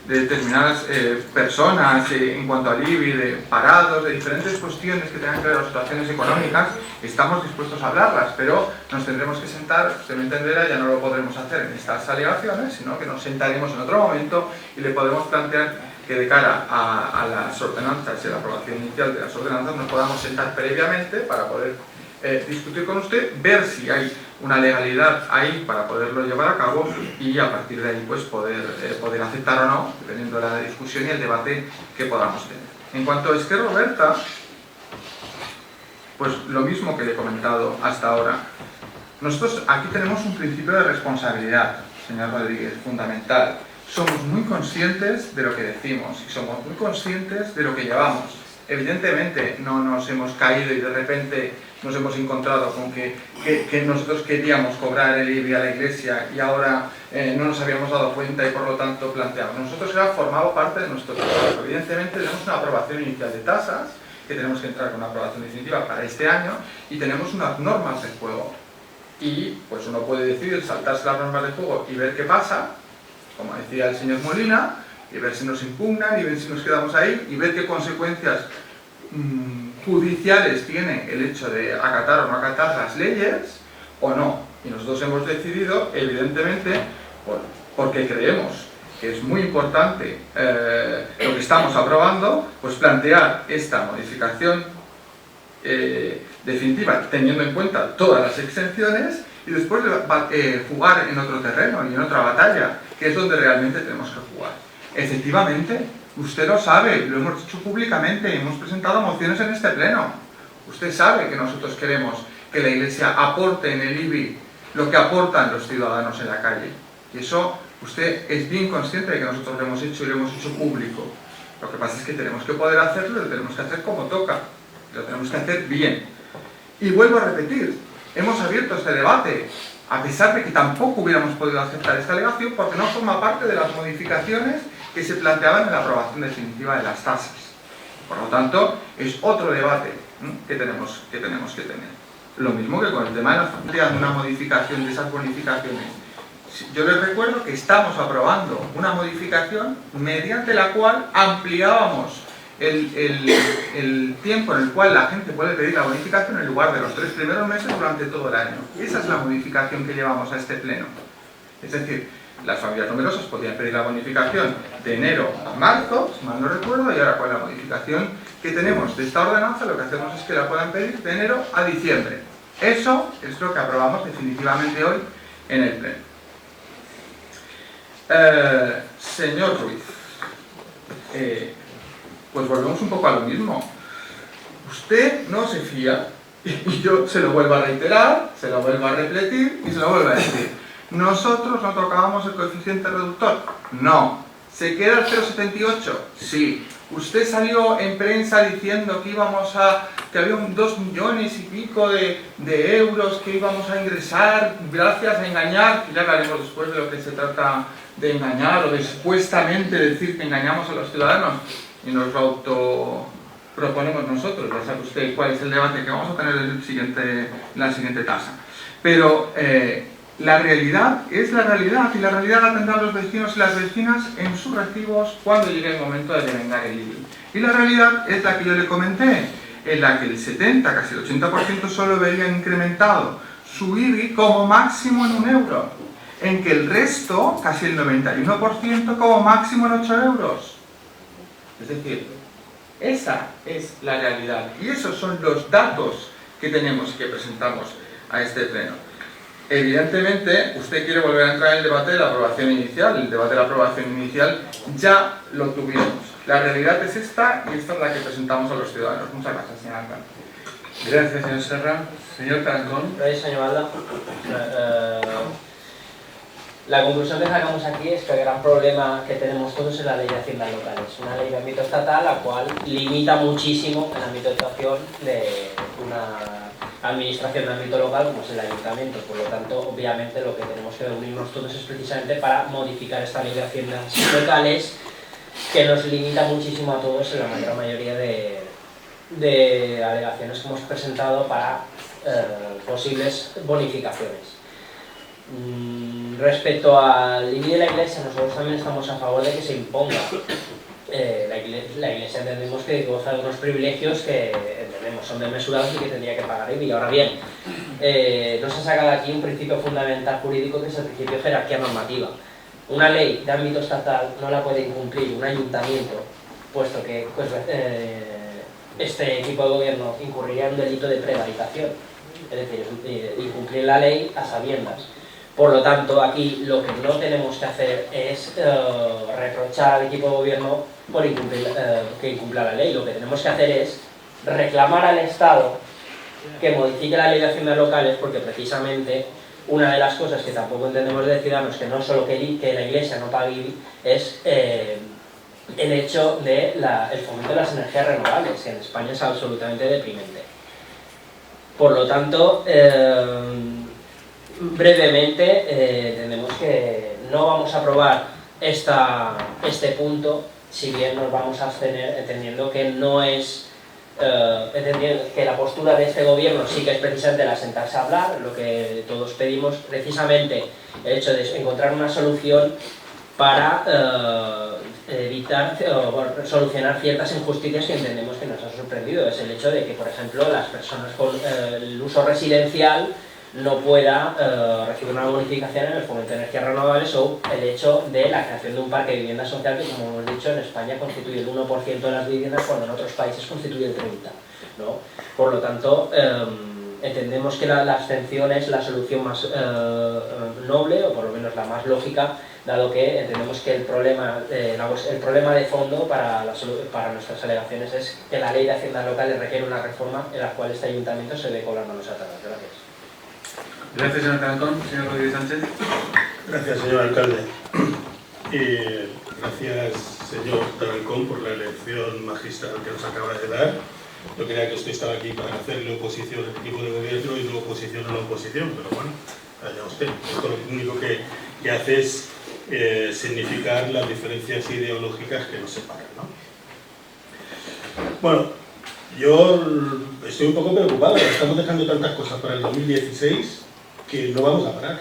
Speaker 3: de determinadas personas en cuanto al IBI, de parados, de diferentes cuestiones que tengan que ver con las situaciones económicas, estamos dispuestos a hablarlas, pero nos tendremos que sentar, usted me entenderá, ya no lo podremos hacer en estas alegaciones, sino que nos sentaremos en otro momento y le podemos plantear que de cara a las ordenanzas y a la aprobación inicial de las ordenanzas nos podamos sentar previamente para poder discutir con usted, ver si hay una legalidad ahí para poderlo llevar a cabo y a partir de ahí pues poder aceptar o no, dependiendo de la discusión y el debate que podamos tener. En cuanto a Esquerra Oberta, pues lo mismo que le he comentado hasta ahora. Nosotros aquí tenemos un principio de responsabilidad, señor Rodríguez, fundamental. Somos muy conscientes de lo que decimos y somos muy conscientes de lo que llevamos. Evidentemente no nos hemos caído y de repente nos hemos encontrado con que nosotros queríamos cobrar el IBI a la Iglesia y ahora no nos habíamos dado cuenta y por lo tanto planteamos. Nosotros era formado parte de nuestro trabajo. Evidentemente tenemos una aprobación inicial de tasas, que tenemos que entrar con una aprobación definitiva para este año y tenemos unas normas de juego. Y pues uno puede decidir saltarse las normas de juego y ver qué pasa, como decía el señor Molina, y ver si nos impugnan y ver si nos quedamos ahí y ver qué consecuencias judiciales tiene el hecho de acatar o no acatar las leyes o no. Y nosotros hemos decidido, evidentemente, porque creemos que es muy importante lo que estamos aprobando, pues plantear esta modificación definitiva teniendo en cuenta todas las exenciones y después jugar en otro terreno y en otra batalla, que es donde realmente tenemos que jugar. Efectivamente, usted lo sabe, lo hemos dicho públicamente, hemos presentado mociones en este pleno. Usted sabe que nosotros queremos que la Iglesia aporte en el IBI lo que aportan los ciudadanos en la calle. Y eso usted es bien consciente de que nosotros lo hemos hecho y lo hemos hecho público. Lo que pasa es que tenemos que poder hacerlo y lo tenemos que hacer como toca. Lo tenemos que hacer bien. Y vuelvo a repetir, hemos abierto este debate, a pesar de que tampoco hubiéramos podido aceptar esta alegación porque no forma parte de las modificaciones que se planteaban en la aprobación definitiva de las tasas. Por lo tanto, es otro debate que tenemos que tener. Lo mismo que con el tema de la familia, de una modificación de esas bonificaciones. Yo les recuerdo que estamos aprobando una modificación mediante la cual ampliábamos el tiempo en el cual la gente puede pedir la bonificación en lugar de los 3 primeros meses durante todo el año. Esa es la modificación que llevamos a este pleno. Es decir, las familias numerosas podían pedir la bonificación de enero a marzo, si mal no recuerdo, y ahora con la modificación que tenemos de esta ordenanza lo que hacemos es que la puedan pedir de enero a diciembre. Eso es lo que aprobamos definitivamente hoy en el pleno. Señor Ruiz, pues volvemos un poco a lo mismo. Usted no se fía, y yo se lo vuelvo a reiterar, se lo vuelvo a repetir y se lo vuelvo a decir. ¿Nosotros no tocábamos el coeficiente reductor? No. ¿Se queda el 0,78? Sí. ¿Usted salió en prensa diciendo que que había 2 millones y pico de euros que íbamos a ingresar gracias a engañar? Que ya hablaremos después de lo que se trata de engañar o de supuestamente decir que engañamos a los ciudadanos y nos lo autoproponemos nosotros. Ya sabe usted cuál es el debate que vamos a tener en la siguiente tasa. Pero la realidad es la realidad y la realidad la tendrán los vecinos y las vecinas en sus recibos cuando llegue el momento de devengar el IBI. Y la realidad es la que yo le comenté, en la que el 70, casi el 80% solo vería incrementado su IBI como máximo en 1 euro, en que el resto, casi el 91%, como máximo en 8 euros. Es decir, esa es la realidad y esos son los datos que tenemos y que presentamos a este pleno. Evidentemente, usted quiere volver a entrar en el debate de la aprobación inicial. El debate de la aprobación inicial ya lo tuvimos. La realidad es esta y esta es la que presentamos a los ciudadanos. Muchas gracias, señor alcalde.
Speaker 1: Gracias, señor Serra. Señor Tarancón.
Speaker 4: Gracias, señor Alda. La conclusión que sacamos aquí es que el gran problema que tenemos todos es la ley de haciendas locales. Una ley de ámbito estatal la cual limita muchísimo el ámbito de actuación de una administración de ámbito local como es el ayuntamiento. Por lo tanto, obviamente lo que tenemos que unirnos todos es precisamente para modificar esta ley de haciendas locales, que nos limita muchísimo a todos en la mayor mayoría de alegaciones que hemos presentado para posibles bonificaciones. Respecto al IBI de la Iglesia, nosotros también estamos a favor de que se imponga. La Iglesia entendemos que goza de unos privilegios que entendemos son desmesurados y que tendría que pagar IBI. Ahora bien, no se ha sacado aquí un principio fundamental jurídico que es el principio de jerarquía normativa. Una ley de ámbito estatal no la puede incumplir un ayuntamiento, puesto que este equipo de gobierno incurriría en un delito de prevaricación, es decir, incumplir la ley a sabiendas. Por lo tanto, aquí lo que no tenemos que hacer es reprochar al equipo de gobierno por que incumpla la ley. Lo que tenemos que hacer es reclamar al Estado que modifique la ley de haciendas locales, porque precisamente una de las cosas que tampoco entendemos de Ciudadanos, que no solo que la Iglesia no pague IBI, es el hecho del fomento de las energías renovables, que en España es absolutamente deprimente. Por lo tanto, brevemente, entendemos que no vamos a aprobar este punto, si bien nos vamos a abstener, entendiendo que no es... entendiendo que la postura de este gobierno sí que es precisamente la sentarse a hablar, lo que todos pedimos, precisamente el hecho de encontrar una solución para evitar o solucionar ciertas injusticias que entendemos que nos ha sorprendido. Es el hecho de que, por ejemplo, las personas con el uso residencial no pueda recibir una bonificación en el fomento de energías renovables, o el hecho de la creación de un parque de vivienda social que, como hemos dicho, en España constituye el 1% de las viviendas cuando en otros países constituye el 30%, ¿no? Por lo tanto, entendemos que la abstención es la solución más noble, o por lo menos la más lógica, dado que entendemos que el problema de fondo para nuestras alegaciones es que la ley de haciendas locales requiere una reforma en la cual este ayuntamiento se ve cobrando los atados. Gracias.
Speaker 1: Gracias, señor Tarancón. Señor Rodríguez Sánchez.
Speaker 5: Gracias, señor alcalde. Gracias, señor Tarancón, por la elección magistral que nos acaba de dar. Yo creía que usted estaba aquí para hacerle oposición al equipo de gobierno y no oposición a la oposición, pero bueno, allá usted. Esto lo único que hace es significar las diferencias ideológicas que nos separan, ¿no? Bueno, yo estoy un poco preocupado. Estamos dejando tantas cosas para el 2016 que no vamos a parar.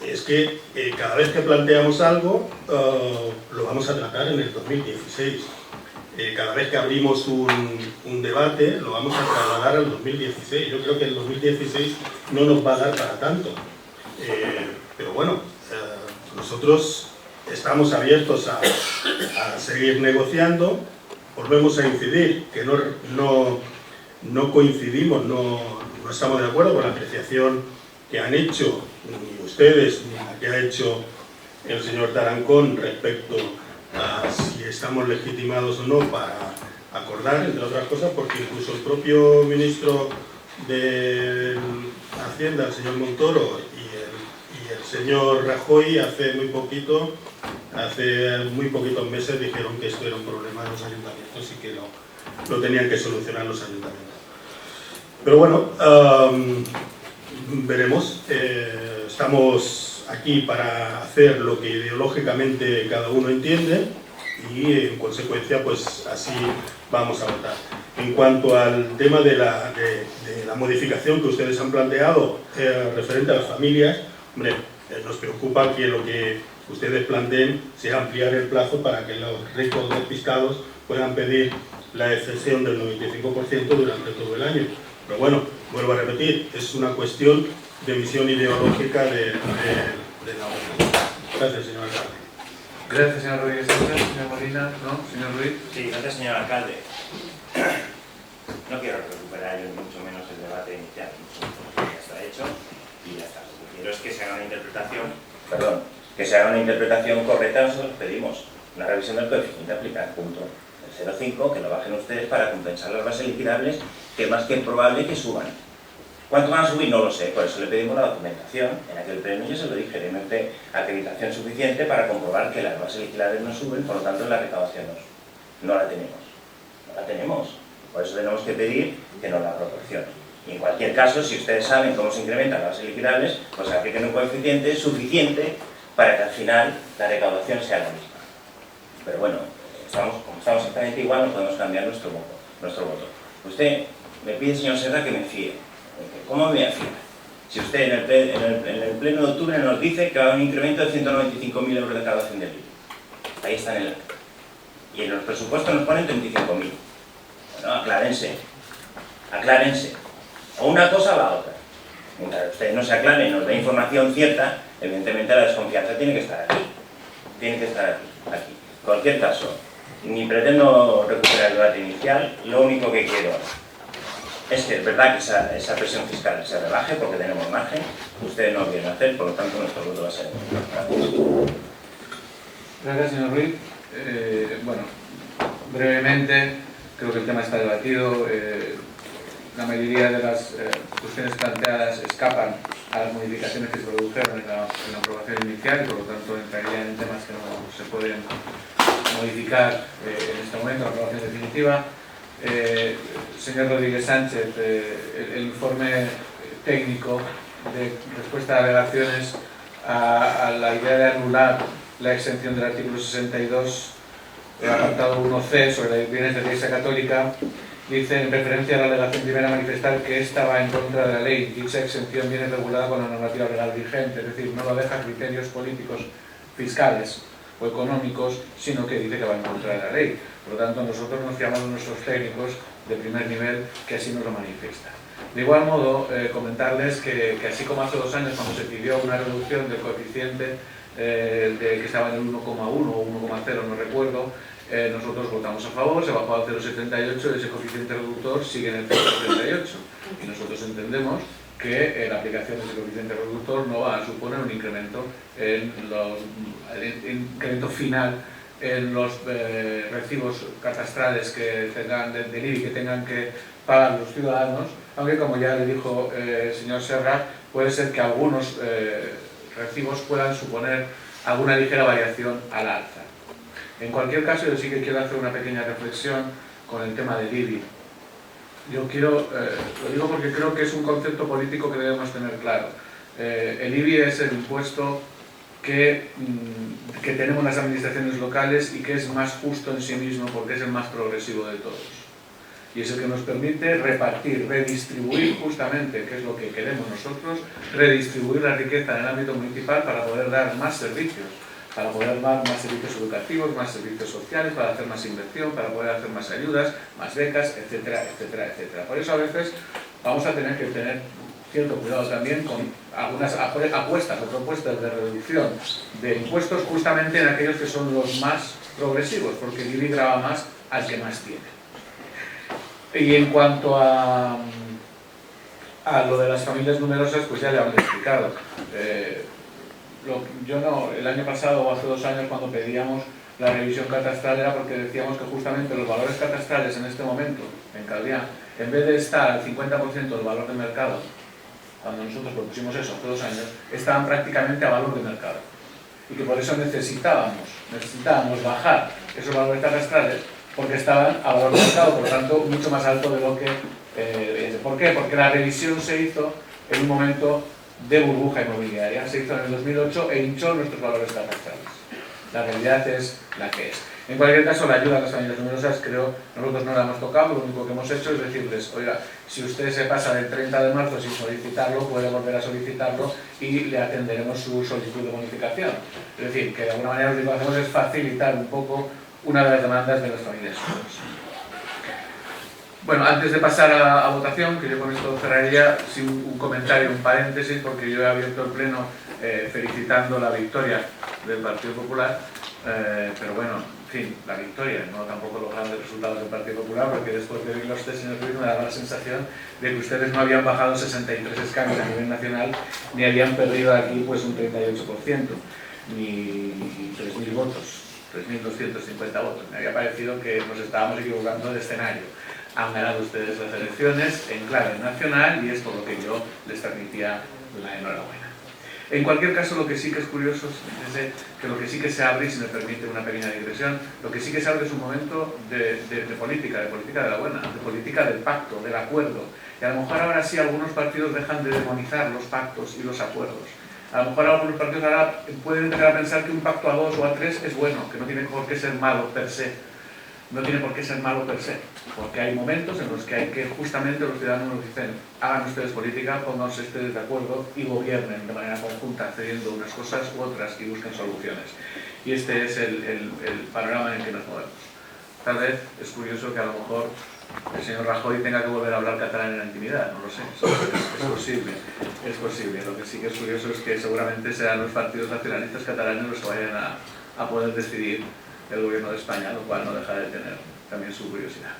Speaker 5: Es que cada vez que planteamos algo, lo vamos a tratar en el 2016. Cada vez que abrimos un debate, lo vamos a trasladar al 2016. Yo creo que el 2016 no nos va a dar para tanto. Pero bueno, nosotros estamos abiertos a seguir negociando. Volvemos a incidir que no coincidimos, no estamos de acuerdo con la apreciación que han hecho ni ustedes ni la que ha hecho el señor Tarancón respecto a si estamos legitimados o no para acordar, entre otras cosas, porque incluso el propio ministro de Hacienda, el señor Montoro, y el señor Rajoy hace muy poquitos meses dijeron que esto era un problema de los ayuntamientos y que lo tenían que solucionar los ayuntamientos. Pero bueno, veremos. Estamos aquí para hacer lo que ideológicamente cada uno entiende y en consecuencia pues así vamos a votar. En cuanto al tema de la modificación que ustedes han planteado referente a las familias, hombre, nos preocupa que lo que ustedes planteen sea ampliar el plazo para que los ricos despistados puedan pedir la exención del 95% durante todo el año. Pero bueno, vuelvo a repetir, es una cuestión de visión ideológica de la oposición. Gracias, señor alcalde.
Speaker 1: Gracias, señor Rodríguez Sánchez. Señor Molina, ¿no? Señor Ruiz.
Speaker 7: Sí, gracias, señor alcalde. No quiero recuperar yo mucho menos el debate inicial, ya está hecho y ya está. Lo que quiero es que se haga una interpretación, correcta. Nosotros pedimos una revisión del coeficiente a aplicar, punto. El 0,5, que lo bajen ustedes para compensar las bases liquidables, que es más que probable que suban. ¿Cuánto van a subir? No lo sé, por eso le pedimos la documentación. En aquel pleno yo se lo dije, denme usted acreditación suficiente para comprobar que las bases liquidables no suben, por lo tanto la recaudación no la tenemos. No la tenemos. Por eso tenemos que pedir que nos la proporcionen. Y en cualquier caso, si ustedes saben cómo se incrementan las bases liquidables, pues apliquen un coeficiente suficiente para que al final la recaudación sea la misma. Pero bueno, como estamos exactamente igual, no podemos cambiar nuestro voto. Usted me pide, señor Serra, que me fíe. ¿Cómo me voy a fiar? Si usted en el pleno de octubre nos dice que va a haber un incremento de 195.000 euros de recaudación del IBI. Ahí está en el acta. Y en los presupuestos nos ponen 35.000. Bueno, aclárense. O una cosa o la otra. Mientras ustedes no se aclaren y nos den información cierta, evidentemente la desconfianza tiene que estar aquí. Tiene que estar aquí. En cualquier caso, ni pretendo recuperar el debate inicial, lo único que quiero es que es verdad que esa presión fiscal se rebaje porque tenemos margen, ustedes no lo quieren hacer, por lo tanto nuestro voto va a ser gracias.
Speaker 1: Gracias, señor Ruiz. Bueno, brevemente, creo que el tema está debatido. La mayoría de las cuestiones planteadas escapan a las modificaciones que se produjeron en la aprobación inicial y por lo tanto entrarían en temas que no se pueden modificar en este momento, la aprobación definitiva. Señor Rodríguez Sánchez, el informe técnico de respuesta a alegaciones a la idea de anular la exención del artículo 62, apartado 1c, sobre los bienes de la Iglesia Católica, dice, en referencia a la alegación primera, manifestar que esta va en contra de la ley. Dicha exención viene regulada con la normativa legal vigente, es decir, no lo deja a criterios políticos, fiscales o económicos, sino que dice que va en contra de la ley. Por lo tanto, nosotros nos fiamos de nuestros técnicos de primer nivel que así nos lo manifiestan. De igual modo, comentarles que así como hace 2 años, cuando se pidió una reducción del coeficiente que estaba en el 1,1 o 1,0, no recuerdo, nosotros votamos a favor, se bajó al 0,78, ese coeficiente reductor sigue en el 0,78 y nosotros entendemos que la aplicación de ese coeficiente reductor no va a suponer un incremento incremento final en los recibos catastrales que tengan del IBI que tengan que pagar los ciudadanos, aunque como ya le dijo el señor Serra, puede ser que algunos recibos puedan suponer alguna ligera variación al alza. En cualquier caso, yo sí que quiero hacer una pequeña reflexión con el tema del IBI. Yo lo digo porque creo que es un concepto político que debemos tener claro. El IBI es el impuesto que tenemos las administraciones locales y que es más justo en sí mismo porque es el más progresivo de todos. Y es el que nos permite repartir, redistribuir justamente, que es lo que queremos nosotros, redistribuir la riqueza en el ámbito municipal para poder dar más servicios, para poder dar más servicios educativos, más servicios sociales, para hacer más inversión, para poder hacer más ayudas, más becas, etcétera, etcétera, etcétera. Por eso a veces vamos a tener que tener cierto cuidado también con algunas apuestas o propuestas de reducción de impuestos justamente en aquellos que son los más progresivos, porque el IBI grava más al que más tiene. Y en cuanto a lo de las familias numerosas, pues ya le habré explicado. El año pasado o hace 2 años, cuando pedíamos la revisión catastral, era porque decíamos que justamente los valores catastrales en este momento, en Calviá, en vez de estar al 50% del valor de mercado, cuando nosotros propusimos eso hace 2 años, estaban prácticamente a valor de mercado. Y que por eso necesitábamos bajar esos valores catastrales porque estaban a valor de mercado, por lo tanto, mucho más alto de lo que... ¿Por qué? Porque la revisión se hizo en un momento de burbuja inmobiliaria, se hizo en el 2008 e hinchó nuestros valores catastrales. La realidad es la que es. En cualquier caso, la ayuda a las familias numerosas, creo, nosotros no la hemos tocado, lo único que hemos hecho es decirles, oiga, si usted se pasa del 30 de marzo sin solicitarlo, puede volver a solicitarlo y le atenderemos su solicitud de bonificación. Es decir, que de alguna manera lo que hacemos es facilitar un poco una de las demandas de las familias numerosas. Bueno, antes de pasar a votación, que yo con esto cerraría, sí, un comentario, un paréntesis, porque yo he abierto el pleno felicitando la victoria del Partido Popular, pero bueno, en fin, la victoria, no tampoco los grandes resultados del Partido Popular, porque después de oírlo a usted, señor Ruiz, me daba la sensación de que ustedes no habían bajado 63 escaños a nivel nacional, ni habían perdido aquí pues un 38%, ni 3.000 votos, 3.250 votos. Me había parecido que nos estábamos equivocando de escenario. Han ganado ustedes las elecciones en clave nacional y es por lo que yo les transmitía la enhorabuena. En cualquier caso, lo que sí que es curioso es que lo que sí que se abre, y si me permite una pequeña digresión, lo que sí que se abre es un momento de política de la buena, de política del pacto, del acuerdo. Y a lo mejor ahora sí algunos partidos dejan de demonizar los pactos y los acuerdos. A lo mejor algunos partidos ahora pueden empezar a pensar que un pacto a 2 o a 3 es bueno, que no tiene por qué ser malo per se. No tiene por qué ser malo per se, porque hay momentos en los que hay que, justamente los ciudadanos nos dicen, hagan ustedes política, pónganse ustedes de acuerdo y gobiernen de manera conjunta, cediendo unas cosas u otras y busquen soluciones. Y este es el panorama en el que nos movemos. Tal vez es curioso que a lo mejor el señor Rajoy tenga que volver a hablar catalán en la intimidad, no lo sé, es posible, es posible. Lo que sí que es curioso es que seguramente serán los partidos nacionalistas catalanes los que vayan a poder decidir el gobierno de España, lo cual no deja de tener también su curiosidad.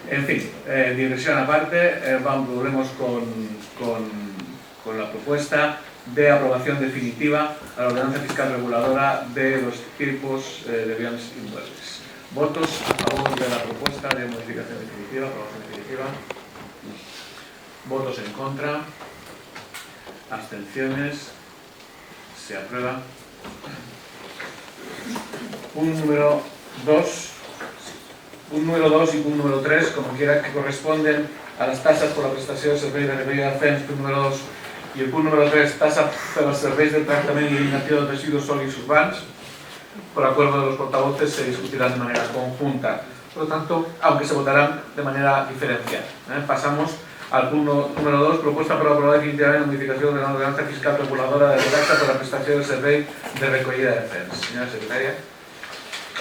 Speaker 1: En fin, digresión aparte, volvemos con la propuesta de aprobación definitiva a la ordenanza fiscal reguladora de los tipos de bienes inmuebles. ¿Votos a favor de la propuesta de modificación definitiva, aprobación definitiva? ¿Votos en contra? ¿Abstenciones? Se aprueba. Punto número 2. Punto número 2 y punto número 3, como quiera, que corresponden a las tasas por la prestació de serveis de recollida de FEMS, punto número 2, y el punto número 3, tasa per als serveis de tractament y eliminación de residuos sólidos urbanos. Por acuerdo de los portavoces se discutirán de manera conjunta. Por lo tanto, aunque se votarán de manera diferenciada. Pasamos al punto número 2, propuesta para aprobar definitivamente la modificación de la ordenanza fiscal reguladora de la taxa por la prestació de servei de recollida de FEMS. Señora secretaria.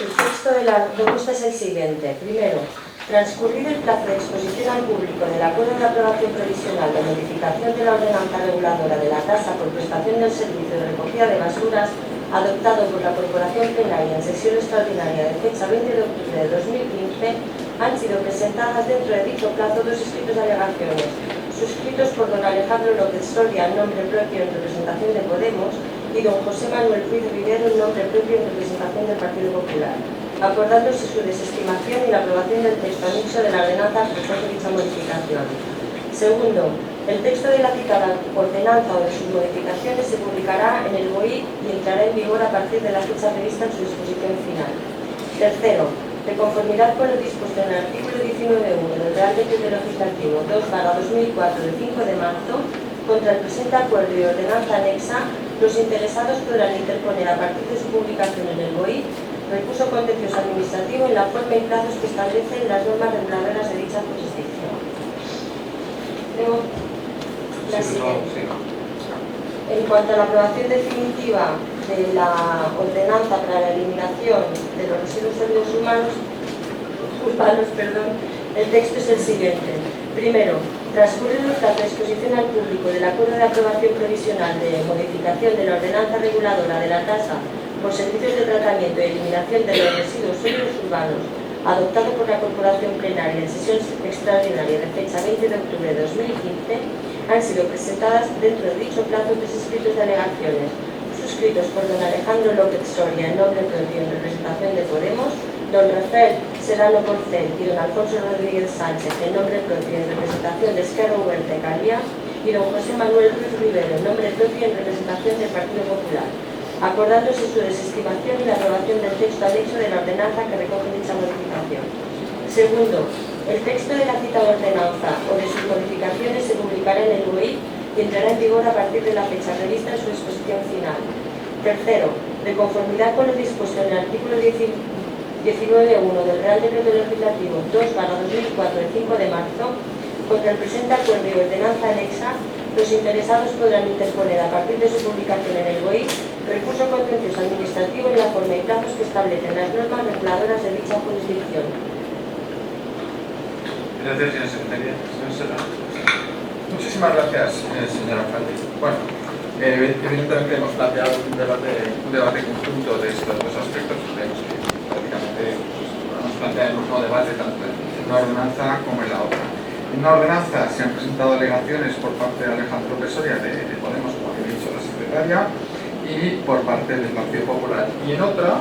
Speaker 2: El texto de la propuesta es el siguiente. Primero, transcurrido el plazo de exposición al público del acuerdo de aprobación provisional de modificación de la ordenanza reguladora de la tasa por prestación del servicio de recogida de basuras adoptado por la Corporación Plenaria en sesión extraordinaria de fecha 20 de octubre de 2015, han sido presentadas dentro de dicho plazo dos escritos de alegaciones, suscritos por don Alejandro López Soria en nombre propio en representación de Podemos y don José Manuel Ruiz Rivero en nombre propio en representación del Partido Popular, acordándose su desestimación y la aprobación del texto anexo de la ordenanza que recoge dicha modificación. Segundo, el texto de la citada ordenanza o de sus modificaciones se publicará en el BOE y entrará en vigor a partir de la fecha prevista en su disposición final. Tercero, de conformidad con lo dispuesto en el artículo 19.1 del Real Decreto Legislativo 2/2004 de 5 de marzo, contra el presente acuerdo y ordenanza anexa, los interesados podrán interponer a partir de su publicación en el BOE recurso contencioso administrativo en la forma y plazos que establecen las normas reguladoras de dicha jurisdicción. Luego, la siguiente. En cuanto a la aprobación definitiva de la ordenanza para la eliminación de los residuos sólidos urbanos, el texto es el siguiente. Primero, transcurrido el plazo de exposición al público del acuerdo de aprobación provisional de modificación de la ordenanza reguladora de la tasa por servicios de tratamiento y eliminación de los residuos sólidos urbanos, adoptado por la Corporación Plenaria en sesión extraordinaria de fecha 20 de octubre de 2015, han sido presentadas dentro de dicho plazo tres escritos de alegaciones, suscritos por don Alejandro López Soria en nombre propio en representación de Podemos, don Rafael Serrano Porcel y don Alfonso Rodríguez Sánchez en nombre propio en representación de Esquerra Oberta y Calía, y don José Manuel Ruiz Rivero en nombre propio en representación del Partido Popular, acordándose su desestimación y la aprobación del texto anexo de la ordenanza que recoge dicha modificación. Segundo, el texto de la citada ordenanza o de sus modificaciones se publicará en el BOE y entrará en vigor a partir de la fecha prevista en su disposición final. Tercero, de conformidad con lo dispuesto en el artículo 19.1 del Real Decreto Legislativo 2/2004 de 5 de marzo, contra el presente acuerdo y ordenanza anexa, los interesados podrán interponer a partir de su publicación en el BOE recurso contencioso administrativo en la forma y plazos que establecen las normas reguladoras de dicha jurisdicción.
Speaker 1: Gracias, señora secretaria. Señor Serrano.
Speaker 3: Muchísimas gracias, señor alcalde. Bueno, evidentemente hemos planteado un debate conjunto de estos dos aspectos que creemos que prácticamente hemos planteado el mismo debate tanto en una ordenanza como en la otra. En una ordenanza se han presentado alegaciones por parte de Alejandro López Soria de Podemos, como había dicho la secretaria, y por parte del Partido Popular. Y en la otra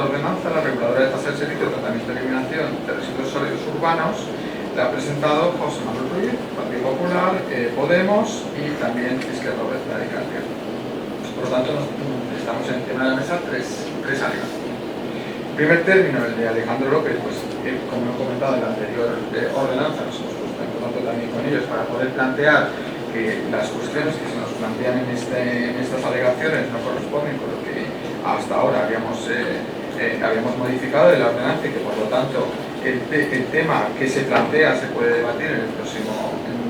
Speaker 3: ordenanza, la reguladora de tasa de servicio de tratamiento y eliminación de residuos sólidos urbanos, la ha presentado José Manuel Ruiz, Partido Popular, Podemos y también Esquerra Oberta y Calía. Por lo tanto, estamos encima de la mesa tres alegaciones. El primer término, el de Alejandro López, pues como he comentado en la anterior ordenanza, nos hemos puesto en contacto también con ellos para poder plantear que las cuestiones que se nos plantean en estas alegaciones no corresponden con lo que hasta ahora habíamos modificado de la ordenanza y que por lo tanto el tema que se plantea se puede debatir en un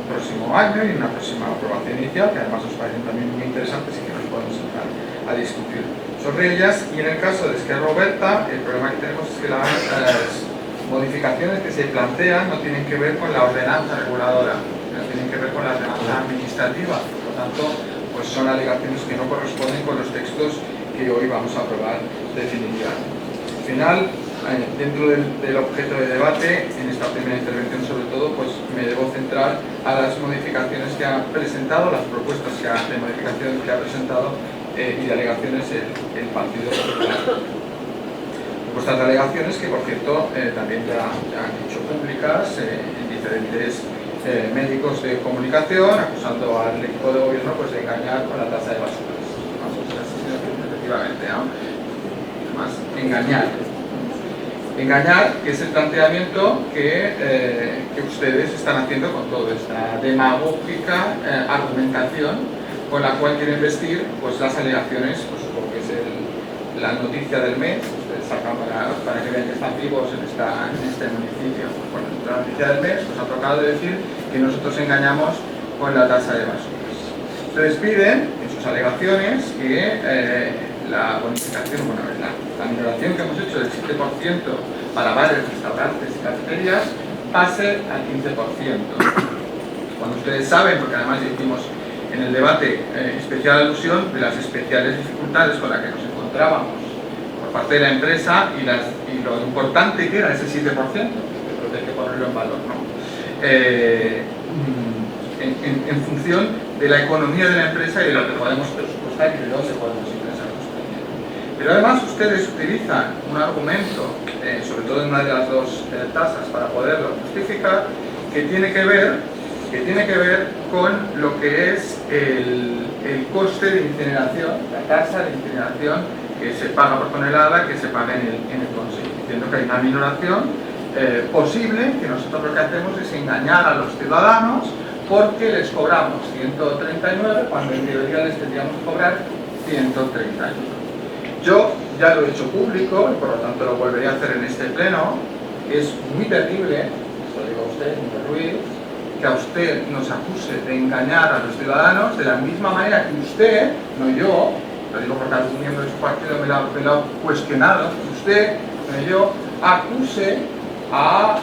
Speaker 3: próximo año y en una próxima aprobación inicial, que además nos parecen también muy interesantes y que nos podemos sentar a discutir sobre ellas. Y en el caso de Esquerra Oberta, el problema que tenemos es que las modificaciones que se plantean no tienen que ver con la ordenanza reguladora, no tienen que ver con la ordenanza administrativa, por lo tanto pues son alegaciones que no corresponden con los textos que hoy vamos a aprobar definitivamente. Al final, dentro del objeto de debate, en esta primera intervención sobre todo, pues me debo centrar a las modificaciones que ha presentado, las propuestas de modificación que ha presentado y de alegaciones el Partido Popular. Propuestas de alegaciones que, por cierto, también ya han hecho públicas en diferentes médicos de comunicación, acusando al equipo de gobierno pues, de engañar con la tasa de basuras. Efectivamente, ¿no? Además, engañar, que es el planteamiento que ustedes están haciendo con toda esta demagógica argumentación con la cual quieren vestir pues, las alegaciones, pues supongo que es la noticia del mes, ustedes sacan para que vean que están vivos en este municipio. Bueno, la noticia del mes pues ha tocado decir que nosotros engañamos con la tasa de basuras. Ustedes piden en sus alegaciones que la bonificación, bueno, la minoración que hemos hecho del 7% para bares, restaurantes y cafeterías pase al 15%. Cuando ustedes saben, porque además ya hicimos en el debate especial alusión de las especiales dificultades con las que nos encontrábamos por parte de la empresa y lo importante que era ese 7%, que creo que hay que ponerlo en valor, ¿no? En función de la economía de la empresa y de lo que podemos presupuestar y de dónde podemos ingresar los dinero. Pero además ustedes utilizan un argumento, sobre todo en una de las dos tasas, para poderlo justificar, que tiene que ver con lo que es el coste de incineración, la tasa de incineración que se paga por tonelada, que se paga en el Consejo, diciendo que hay una minoración posible, que nosotros lo que hacemos es engañar a los ciudadanos porque les cobramos 139 cuando en teoría les tendríamos que cobrar 131. Yo ya lo he hecho público y por lo tanto lo volveré a hacer en este pleno. Es muy terrible, esto lo digo a usted, señor Ruiz, que a usted nos acuse de engañar a los ciudadanos de la misma manera que usted, no yo, lo digo porque algún miembro de su partido me lo ha cuestionado, que usted, no yo, acuse a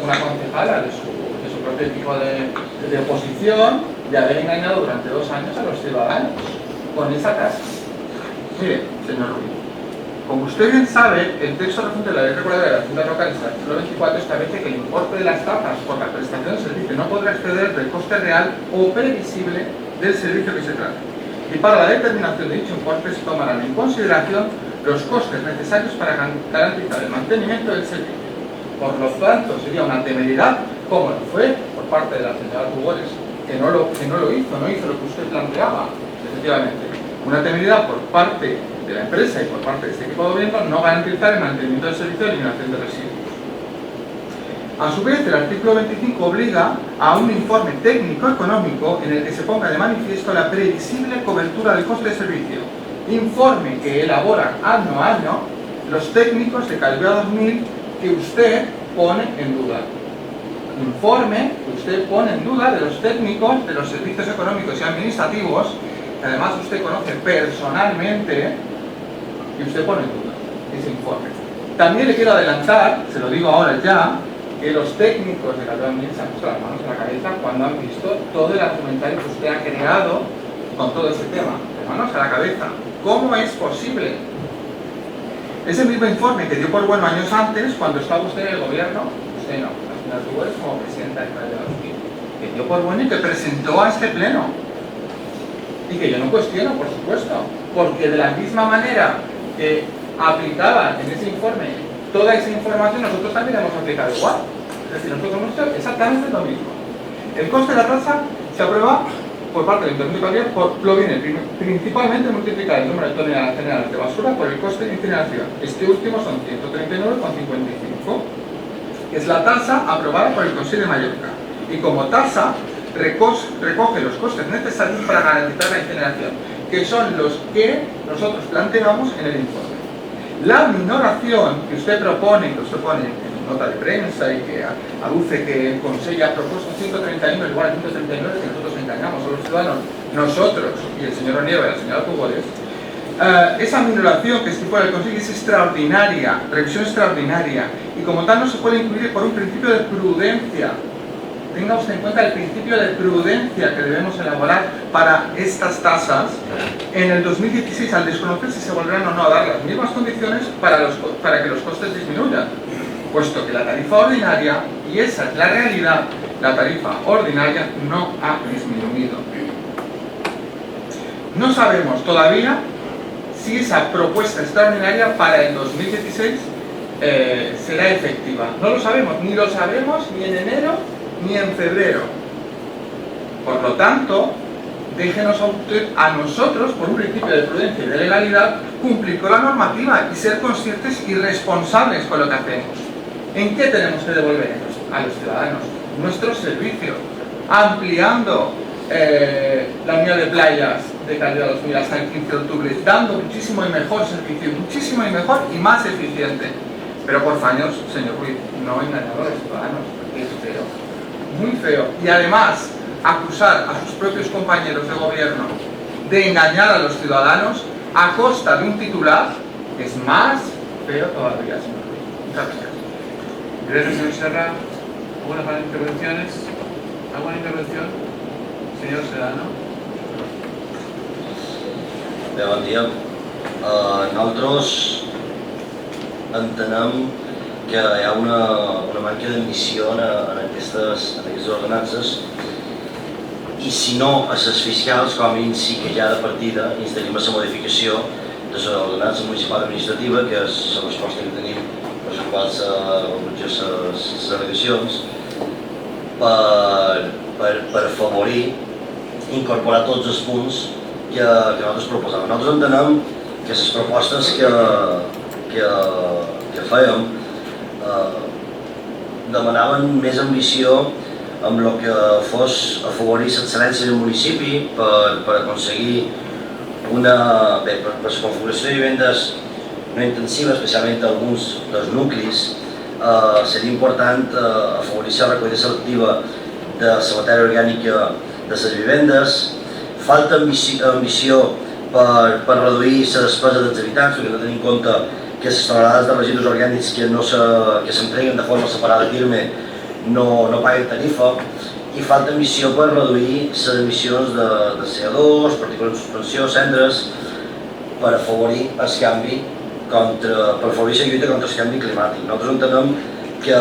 Speaker 3: una concejala de su propio tipo de oposición de haber engañado durante 2 años a los ciudadanos con esa tasa. Mire, señor Ruiz, como usted bien sabe, el texto reciente de la Ley Reguladora de la Hacienda Local, el artículo 24, establece que el importe de las tasas por la prestación del servicio no podrá exceder del coste real o previsible del servicio que se trate. Y para la determinación de dicho importe se tomarán en consideración los costes necesarios para garantizar el mantenimiento del servicio. Por lo tanto, sería una temeridad, como lo fue por parte de la señora Tugores, que no lo hizo, no hizo lo que usted planteaba, efectivamente. Una temeridad por parte de la empresa y por parte de este equipo de gobierno no garantizar el mantenimiento del servicio de eliminación de residuos. A su vez, el artículo 25 obliga a un informe técnico-económico en el que se ponga de manifiesto la previsible cobertura del coste de servicio, informe que elaboran año a año los técnicos de Calidad 2000 que usted pone en duda. Informe que usted pone en duda de los técnicos de los servicios económicos y administrativos, que además usted conoce personalmente, y usted pone en duda ese informe. También le quiero adelantar, se lo digo ahora ya, que los técnicos de Calidad 2000 se han puesto las manos en la cabeza cuando han visto todo el argumentario que usted ha creado con todo ese tema. De manos a la cabeza. ¿Cómo es posible? Ese mismo informe que dio por bueno años antes, cuando estaba usted en el gobierno, usted no, la señora Tugores como presidenta de Calidad 2000, que dio por bueno y que presentó a este pleno. Y que yo no cuestiono, por supuesto, porque de la misma manera que aplicaba en ese informe toda esa información, nosotros también hemos aplicado igual. Es decir, nosotros hemos hecho exactamente lo mismo. El coste de la tasa se aprueba por parte del Ayuntamiento proviene principalmente multiplicar el número de toneladas generales de basura por el coste de incineración. Este último son 139,55, que es la tasa aprobada por el Consejo de Mallorca. Y como tasa recoge los costes necesarios para garantizar la incineración, que son los que nosotros planteamos en el informe. La minoración que usted propone, que usted pone en nota de prensa y que aduce que el Consejo ha propuesto 131 en lugar de 139, que nosotros engañamos a los ciudadanos, nosotros y el señor Onieva y la señora Tugoles, esa minoración que estipula el Consejo es extraordinaria, revisión extraordinaria, y como tal no se puede incluir por un principio de prudencia. Tenga usted en cuenta el principio de prudencia que debemos elaborar para estas tasas. En el 2016, al desconocer si se volverán o no a dar las mismas condiciones para que los costes disminuyan, puesto que la tarifa ordinaria, y esa es la realidad, la tarifa ordinaria no ha disminuido. No sabemos todavía si esa propuesta extraordinaria para el 2016 será efectiva. No lo sabemos, ni lo sabremos ni en enero ni en febrero. Por lo tanto, déjenos a nosotros, por un principio de prudencia y de legalidad, cumplir con la normativa y ser conscientes y responsables con lo que hacemos. ¿En qué tenemos que devolver a los ciudadanos? Nuestros servicios, ampliando la unidad de playas de calidad 2000 hasta el 15 de octubre, dando muchísimo y mejor servicio, muchísimo y mejor y más eficiente. Pero por años, señor Ruiz, no engañar a los ciudadanos, porque es feo, muy feo. Y además, acusar a sus propios compañeros de gobierno de engañar a los ciudadanos a costa de un titular es más feo todavía, señor Ruiz. Muchas gracias.
Speaker 1: Gracias, señor Serra. ¿Algunas intervenciones? ¿Alguna intervención? Señor Sedano.
Speaker 8: Bé, bon dia. Nosaltres entenem que hi ha una manca d'ambició en aquestes ordenances, i si no a les fiscals, com a mínim sí que ja de partida instal·lim la modificació de l'ordenança municipal administrativa, que és la resposta que tenim per les quals les al·legacions, per afavorir incorporar tots els punts que nosaltres proposàvem. Nosaltres entenem que les propostes que fèiem demanaven més ambició amb el que fos afavorir l'excel·lència del municipi per aconseguir per la configuració de vivendes no intensives, especialment alguns dels nuclis. Seria important afavorir la recollida selectiva de la matèria orgànica de les vivendes. Falta ambició per reduir la despesa dels habitants, perquè hem de tenir en compte que les tonelades de residus orgànics que s'entreguen de forma separada a Pirme no paguen tarifa, i falta ambició per reduir les emissions de CO2, partícules en suspensió, cendres, per afavorir el canvi, per afavorir la lluita contra el canvi climàtic. Nosaltres entenem que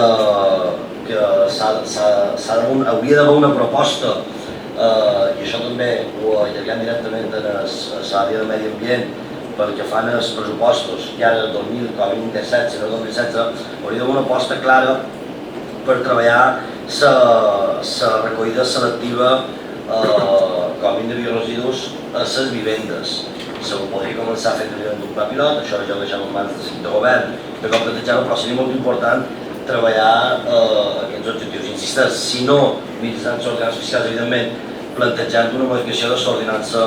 Speaker 8: hauria d'haver una proposta, i això també ho allarguem directament a l'àrea de medi ambient, pel que fan els pressupostos, i ara el 2017, si no el 2016, hauria d'haver una aposta clara per treballar la recollida selectiva com a mínim de bioresidus a les vivendes. Se podria començar a fer un pla pilot, això ja ho deixem en mans del l'equip de govern, de com plantejar-ho, però seria molt important treballar aquests objectius. Insisteix, si no mitjançant les ordenances fiscals, evidentment, plantejant una modificació de l'ordenança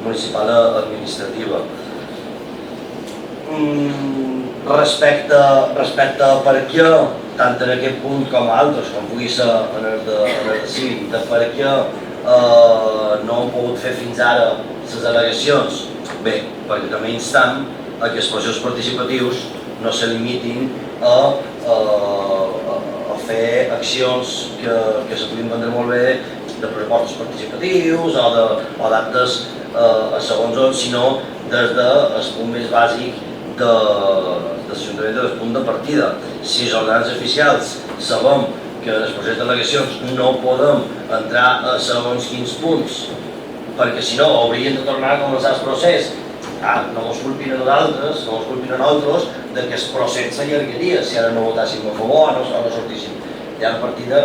Speaker 8: municipal administrativa. Respecte a per què, tant en aquest punt com a altres, com pugui ser en el de cívic, de per què no hem pogut fer fins ara les al·legacions, bé, perquè també instam que els processos participatius no se limitin a fer accions que se puguin vendre molt bé de pressupostos participatius o d'actes a segons on, sinó des del punt més bàsic de l'Ajuntament, del punt de partida. Si els ordenances oficials sabem que en els processos d'al·legacions no podem entrar a segons quins punts, perquè si no haurien de tornar a començar el procés. No ens culpin a nosaltres, no ens culpin a nosaltres que el procés s'allargaria si ara no votàssim a favor o no sortíssim. Ja en partida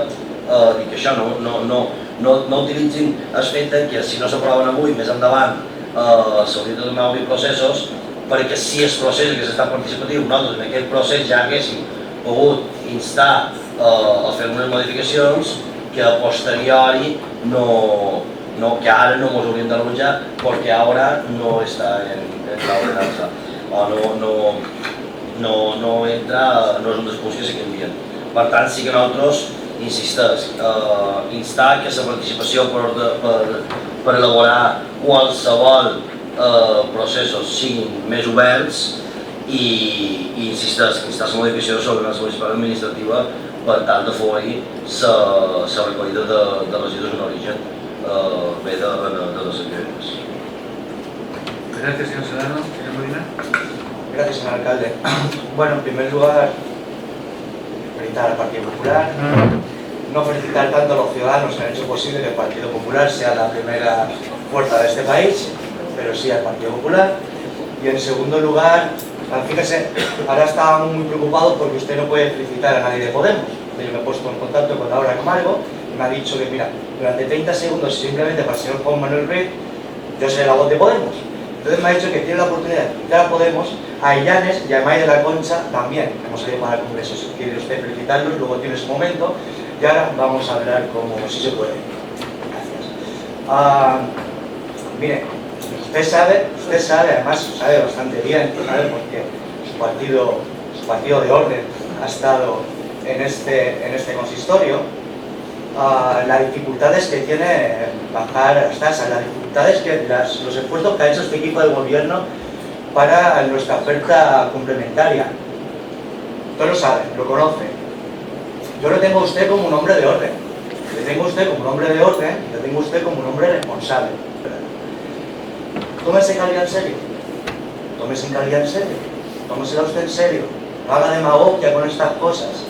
Speaker 8: dic això, no no utilitzin el fet que si no s'aproven avui, més endavant s'haurien de donar obrir processos, perquè si el procés que s'està participatiu, nosaltres en aquest procés ja haguéssim pogut instar a fer unes modificacions que a posteriori que ara no ens hauríem de rebutjar perquè ara no està en l'ordenança o no entra, no és un dels punts que se canvien. Per tant, sí que nosaltres, insisteix, instar que la participació per elaborar qualsevol processos siguin més oberts i insisteix, instar la modificació sobre la municipal administrativa per tal d'afavorir la recollida de residus en origen ve de les empreses.
Speaker 1: Gracias, señor Serrano. Señor Molina.
Speaker 6: Gracias, señor alcalde. Bueno, en primer lugar, felicitar al Partido Popular, no felicitar tanto a los ciudadanos que han hecho posible que el Partido Popular sea la primera fuerza de este país, pero sí al Partido Popular. Y en segundo lugar, fíjese, ahora estaba muy preocupado porque usted no puede felicitar a nadie de Podemos. Yo me he puesto en contacto con Laura Camargo y me ha dicho que, mira, durante 30 segundos simplemente para el señor Juan Manuel Ruiz, yo soy la voz de Podemos. Entonces me ha dicho que tiene la oportunidad de felicitar a Podemos, a Illanes y a May de la Concha también. Hemos salido para el Congreso, si quiere usted felicitarlos, luego tiene su momento. Y ahora vamos a hablar como si se puede. Gracias. Mire, usted sabe, además sabe bastante bien, ¿sabe? Porque su partido de orden ha estado en este consistorio, las dificultades que tiene bajar las tasas, las dificultades los esfuerzos que ha hecho este equipo de gobierno para nuestra oferta complementaria. Usted lo sabe, lo conoce. Yo lo tengo a usted como un hombre de orden, le tengo a usted como un hombre de orden, le tengo a usted como un hombre responsable. Tómese calidad en serio, tómese calidad en serio, tómesela usted en serio, no haga demagogia con estas cosas,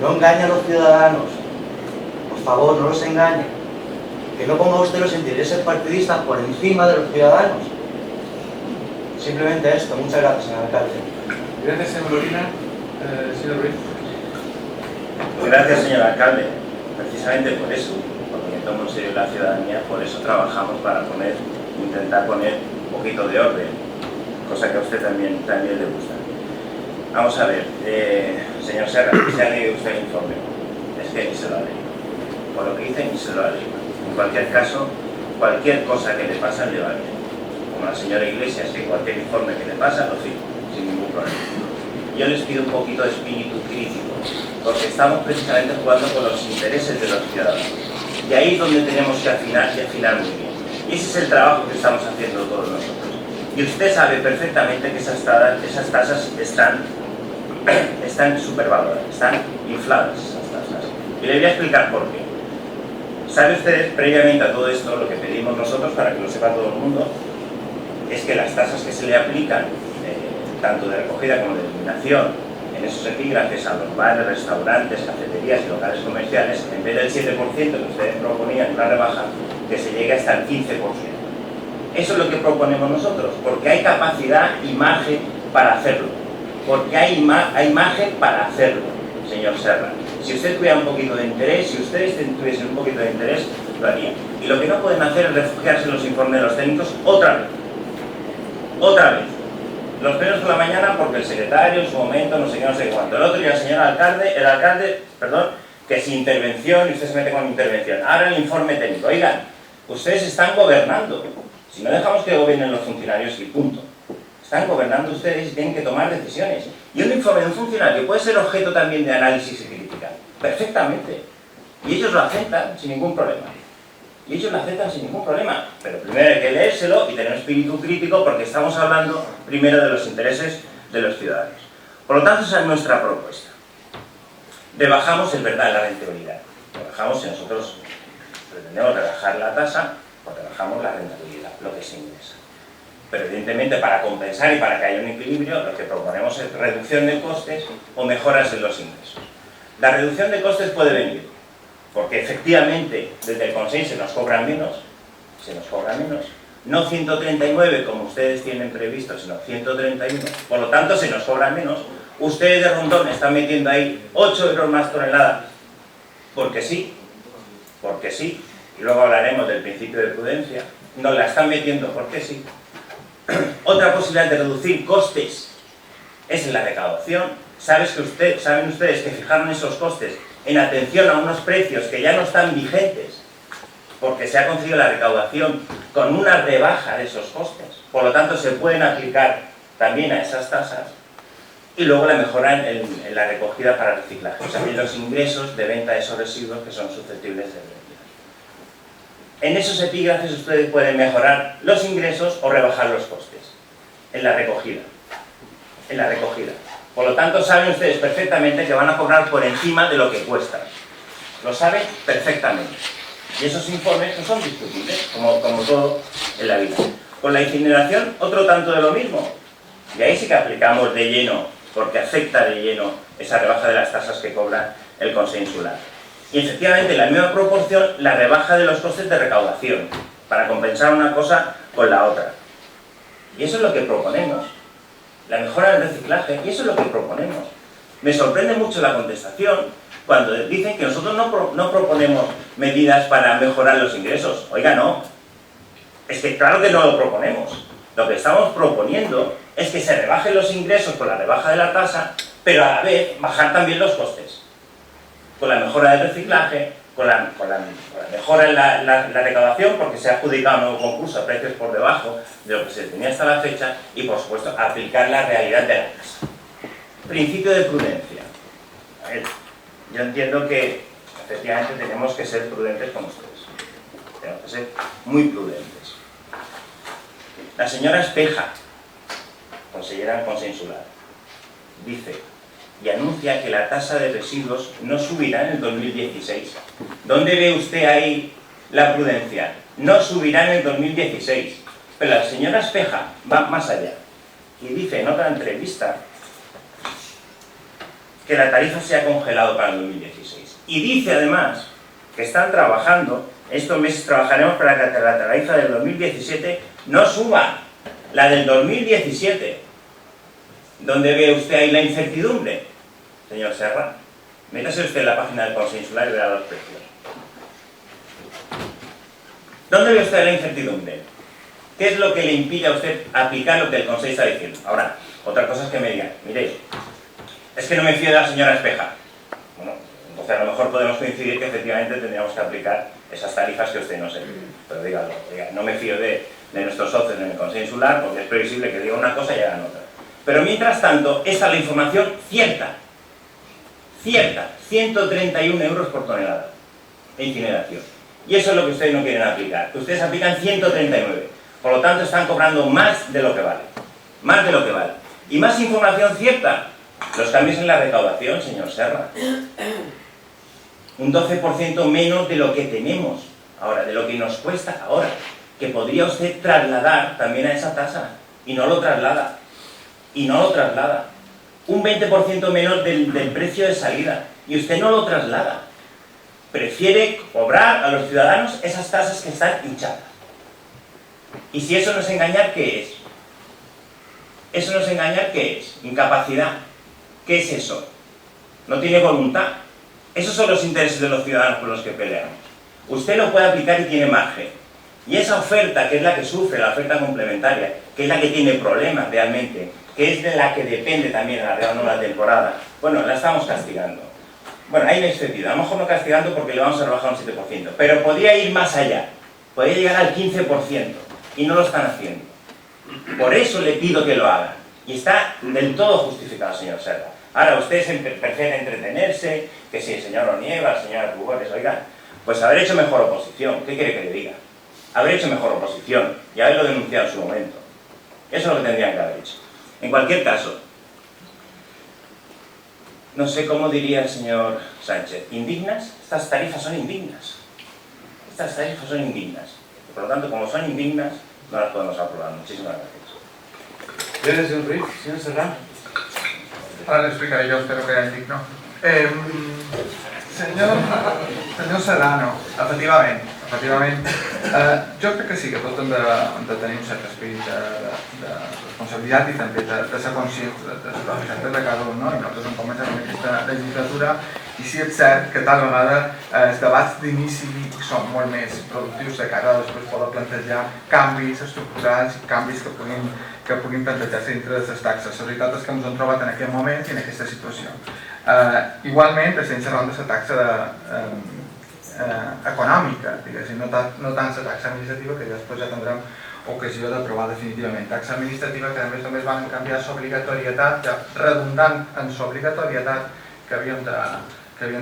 Speaker 6: no engañe a los ciudadanos, por favor, no los engañe, que no ponga usted los intereses partidistas por encima de los ciudadanos. Simplemente esto. Muchas gracias, señor alcalde.
Speaker 1: Gracias, señor Molina. Señor Ruiz.
Speaker 7: Pues gracias, señor alcalde. Precisamente por eso, porque me tomo en serio la ciudadanía, por eso trabajamos para intentar poner un poquito de orden, cosa que a usted también le gusta. Vamos a ver, señor Serra, ¿se ha leído usted el informe? Es que ni se lo ha leído. Por lo que dice, ni se lo ha leído. En cualquier caso, cualquier cosa que le pasa le va bien. Como la señora Iglesias, que cualquier informe que le pasa lo firma, sin ningún problema. Yo les pido un poquito de espíritu crítico, porque estamos precisamente jugando con los intereses de los ciudadanos. Y ahí es donde tenemos que afinar y afinar muy bien. Y ese es el trabajo que estamos haciendo todos nosotros. Y usted sabe perfectamente que esas tasas están supervaloradas, están infladas esas tasas. Y le voy a explicar por qué. ¿Sabe usted, previamente a todo esto, lo que pedimos nosotros, para que lo sepa todo el mundo, es que las tasas que se le aplican, tanto de recogida como de eliminación, en esos epígrafes a los bares, restaurantes, cafeterías y locales comerciales, en vez del 7% que ustedes proponían en una rebaja, que se llegue hasta el 15%. Eso es lo que proponemos nosotros, porque hay capacidad y margen para hacerlo. Porque hay margen para hacerlo, señor Serra. Si usted tuviera un poquito de interés, si ustedes tuviesen un poquito de interés, lo harían. Y lo que no pueden hacer es refugiarse en los informes de los técnicos otra vez. Otra vez. Los primeros por la mañana porque el secretario en su momento, no sé qué, no sé cuánto. El otro día el alcalde, que sin intervención, y usted se mete con intervención. Ahora el informe técnico. Oigan, ustedes están gobernando. Si no dejamos que gobiernen los funcionarios y punto. Están gobernando ustedes y tienen que tomar decisiones. Y un informe de un funcionario puede ser objeto también de análisis y crítica. Perfectamente. Y ellos lo aceptan sin ningún problema. Pero primero hay que leérselo y tener un espíritu crítico porque estamos hablando primero de los intereses de los ciudadanos. Por lo tanto, esa es nuestra propuesta. Rebajamos, es verdad, la rentabilidad. Rebajamos si nosotros pretendemos rebajar la tasa, pues rebajamos la rentabilidad, lo que se ingresa. Pero evidentemente para compensar y para que haya un equilibrio, lo que proponemos es reducción de costes o mejoras en los ingresos. La reducción de costes puede venir porque efectivamente desde el Consejo se nos cobra menos, no 139 como ustedes tienen previsto, sino 131, por lo tanto se nos cobra menos. Ustedes de Rondón están metiendo ahí 8 euros más tonelada, porque sí, porque sí, y luego hablaremos del principio de prudencia, nos la están metiendo porque sí. Otra posibilidad de reducir costes es en la recaudación. Saben ustedes que fijaron esos costes en atención a unos precios que ya no están vigentes, porque se ha conseguido la recaudación con una rebaja de esos costes. Por lo tanto, se pueden aplicar también a esas tasas. Y luego la mejora en la recogida para reciclaje, o sea, en los ingresos de venta de esos residuos que son susceptibles de retirar. En esos epígrafes ustedes pueden mejorar los ingresos o rebajar los costes en la recogida. En la recogida. Por lo tanto, saben ustedes perfectamente que van a cobrar por encima de lo que cuesta. Lo saben perfectamente. Y esos informes no son discutibles, como todo en la vida. Con la incineración, otro tanto de lo mismo. Y ahí sí que aplicamos de lleno, porque afecta de lleno esa rebaja de las tasas que cobra el Consejo Insular. Y efectivamente, en la misma proporción, la rebaja de los costes de recaudación, para compensar una cosa con la otra. Y eso es lo que proponemos. La mejora del reciclaje, y eso es lo que proponemos. Me sorprende mucho la contestación cuando dicen que nosotros no proponemos medidas para mejorar los ingresos. Oiga, no. Es que claro que no lo proponemos. Lo que estamos proponiendo es que se rebajen los ingresos con la rebaja de la tasa, pero a la vez bajar también los costes. Con la mejora del reciclaje, con la mejora en la recaudación, porque se ha adjudicado un nuevo concurso a precios por debajo de lo que se tenía hasta la fecha, y por supuesto aplicar la realidad de la tasa. Principio de prudencia. A ver, yo entiendo que efectivamente tenemos que ser prudentes con ustedes. Tenemos que ser muy prudentes. La señora Espeja, consellera del Consejo Insular, dice y anuncia que la tasa de residuos no subirá en el 2016. ¿Dónde ve usted ahí la prudencia? No subirá en el 2016. Pero la señora Espeja va más allá y dice en otra entrevista que la tarifa se ha congelado para el 2016. Y dice además que están trabajando, estos meses trabajaremos para que la tarifa del 2017 no suba, la del 2017. ¿Dónde ve usted ahí la incertidumbre, señor Serra? Métase usted en la página del Consejo Insular y verá los precios. ¿Dónde ve usted la incertidumbre? ¿Qué es lo que le impide a usted aplicar lo que el Consejo está diciendo? Ahora, otra cosa es que me digan, mire, es que no me fío de la señora Espeja. Bueno, entonces a lo mejor podemos coincidir que efectivamente tendríamos que aplicar esas tarifas que usted no se pide. Pero dígalo, no me fío de nuestros socios en el Consejo Insular, porque es previsible que digan una cosa y hagan otra. Pero mientras tanto, esta es la información cierta. Cierta. 131 euros por tonelada de incineración. Y eso es lo que ustedes no quieren aplicar. Ustedes aplican 139. Por lo tanto, están cobrando más de lo que vale. Más de lo que vale. Y más información cierta. Los cambios en la recaudación, señor Serra. Un 12% menos de lo que tenemos ahora, de lo que nos cuesta ahora. Que podría usted trasladar también a esa tasa. Y no lo traslada. Y no lo traslada. Un 20% menos del precio de salida. Y usted no lo traslada. Prefiere cobrar a los ciudadanos esas tasas que están hinchadas. Y si eso no es engañar, ¿qué es? ¿Eso no es engañar, qué es? Incapacidad. ¿Qué es eso? No tiene voluntad. Esos son los intereses de los ciudadanos por los que peleamos. Usted lo puede aplicar y tiene margen. Y esa oferta, que es la que sufre, la oferta complementaria, que es la que tiene problemas realmente, que es de la que depende también la real nueva temporada, bueno, la estamos castigando. Bueno, ahí me he extendido. A lo mejor no castigando porque le vamos a rebajar un 7%, pero podría ir más allá. Podría llegar al 15%. Y no lo están haciendo. Por eso le pido que lo hagan. Y está del todo justificado, señor Serra. Ahora, ustedes prefieren entretenerse, que si el señor Onieva, el señor Rugores, oigan, pues haber hecho mejor oposición. ¿Qué quiere que le diga? Haber hecho mejor oposición y haberlo denunciado en su momento. Eso es lo que tendrían que haber hecho. En cualquier caso, no sé cómo diría el señor Sánchez. ¿Indignas? Estas tarifas son indignas. Estas tarifas son indignas. Por lo tanto, como son indignas, no las podemos aprobar. Muchísimas gracias.
Speaker 1: ¿Tienes un riff, señor Serrano?
Speaker 3: Ahora le explicaré yo a usted lo que era indigno. Señor Serrano, efectivamente. efectivament. Jo crec que sí, que tots hem de tenir un cert esperit de responsabilitat i també de ser conscients de les necessitats de cada un, no? I nosaltres hem començat en aquesta legislatura i sí és cert que tal vegada els debats d'inici són molt més productius de cara a després poder plantejar canvis estructurals i canvis que puguin plantejar-se dintre de les taxes. La veritat és que ens hem trobat en aquest moment i en aquesta situació. Igualment, estem xerrant de la taxa econòmica, diguéssim, no tant la taxa administrativa, que després ja tindrem ocasió d'aprovar definitivament. Taxa administrativa que a més només van canviar l'obligatorietat, ja redundant en l'obligatorietat que havíem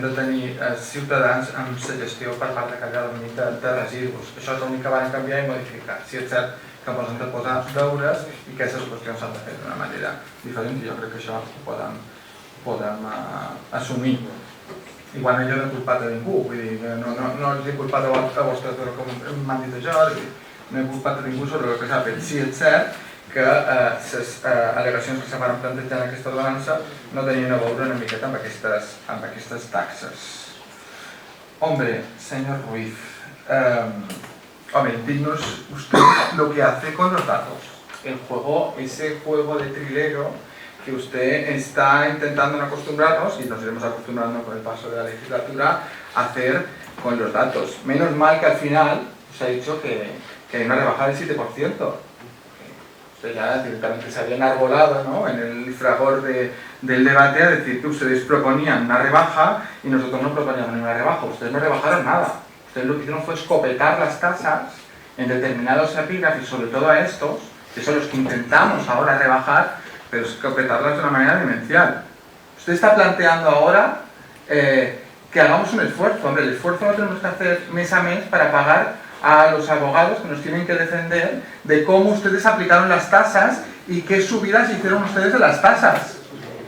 Speaker 3: de tenir els ciutadans amb la gestió per part de cada unitat de residus. Això és l'únic que van canviar i modificar. Si és cert que ens hem de posar deures i que aquestes qüestions s'han de fer d'una manera diferent, jo crec que això ho podem assumir. Igualment jo no he culpat a ningú, vull dir, no els he culpat a vostès com m'han dit això, no he culpat a ningú sobre el que s'ha fet. Sí, és cert que les al·legacions que se van plantejar en aquesta ordenança no tenien a veure una miqueta amb aquestes taxes. Hombre, señor Ruiz, díganos usted lo que hace con los datos. Ese juego de trilero que usted está intentando acostumbrarnos, y nos iremos acostumbrando con el paso de la legislatura, a hacer con los datos. Menos mal que al final se ha dicho que hay una rebaja del 7%. Usted ya directamente se había enarbolado, ¿no?, en el fragor del debate a decir que ustedes proponían una rebaja y nosotros no proponíamos ninguna rebaja. Ustedes no rebajaron nada. Ustedes lo que hicieron fue escopetar las tasas en determinados epígrafes, sobre todo a estos, que son los que intentamos ahora rebajar, pero escopetarlas de una manera demencial. Usted está planteando ahora que hagamos un esfuerzo. Hombre, el esfuerzo lo tenemos que hacer mes a mes para pagar a los abogados que nos tienen que defender de cómo ustedes aplicaron las tasas y qué subidas hicieron ustedes de las tasas.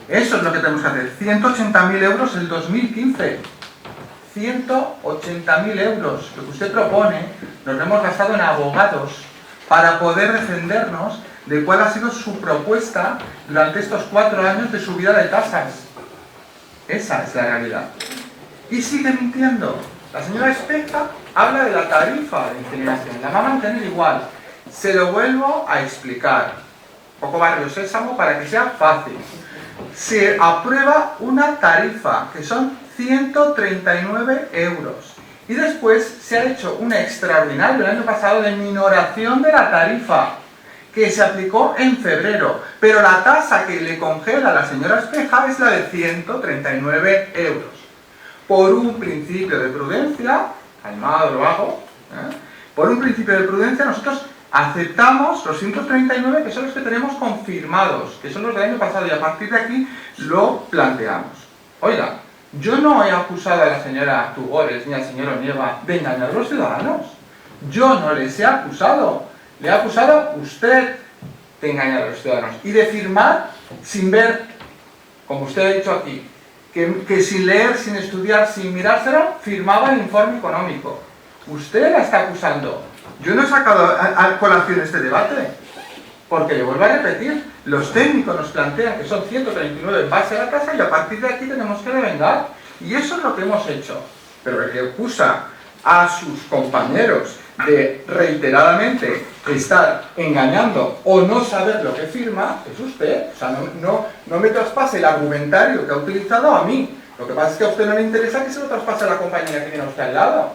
Speaker 3: Eso es lo que tenemos que hacer. 180.000 euros el 2015. 180.000 euros. Lo que usted propone, nos lo hemos gastado en abogados para poder defendernos de cuál ha sido su propuesta durante estos 4 años de subida de tasas. Esa es la realidad. Y sigue mintiendo. La señora Espeja habla de la tarifa de incineración. La va a mantener igual. Se lo vuelvo a explicar. Un poco barrio sésamo para que sea fácil. Se aprueba una tarifa que son 139 euros. Y después se ha hecho un extraordinario el año pasado de minoración de la tarifa, que se aplicó en febrero, pero la tasa que le congela a la señora Espeja es la de 139 euros. Por un principio de prudencia, animado lo hago, por un principio de prudencia nosotros aceptamos los 139 que son los que tenemos confirmados, que son los del año pasado, y a partir de aquí lo planteamos. Oiga, yo no he acusado a la señora Tugores ni al señor Onieva de engañar a los ciudadanos. Yo no les he acusado. Le ha acusado usted de engañar a los ciudadanos y de firmar sin ver, como usted ha dicho aquí, que sin leer, sin estudiar, sin mirárselo, firmaba el informe económico. Usted la está acusando. Yo no he sacado a colación este debate, porque le vuelvo a repetir, los técnicos nos plantean que son 139 en base a la tasa y a partir de aquí tenemos que devengar. Y eso es lo que hemos hecho. Pero el que acusa a sus compañeros de reiteradamente estar engañando o no saber lo que firma, es usted. O sea, no me traspase el argumentario que ha utilizado a mí. Lo que pasa es que a usted no le interesa que se lo traspase a la compañera que tiene a usted al lado.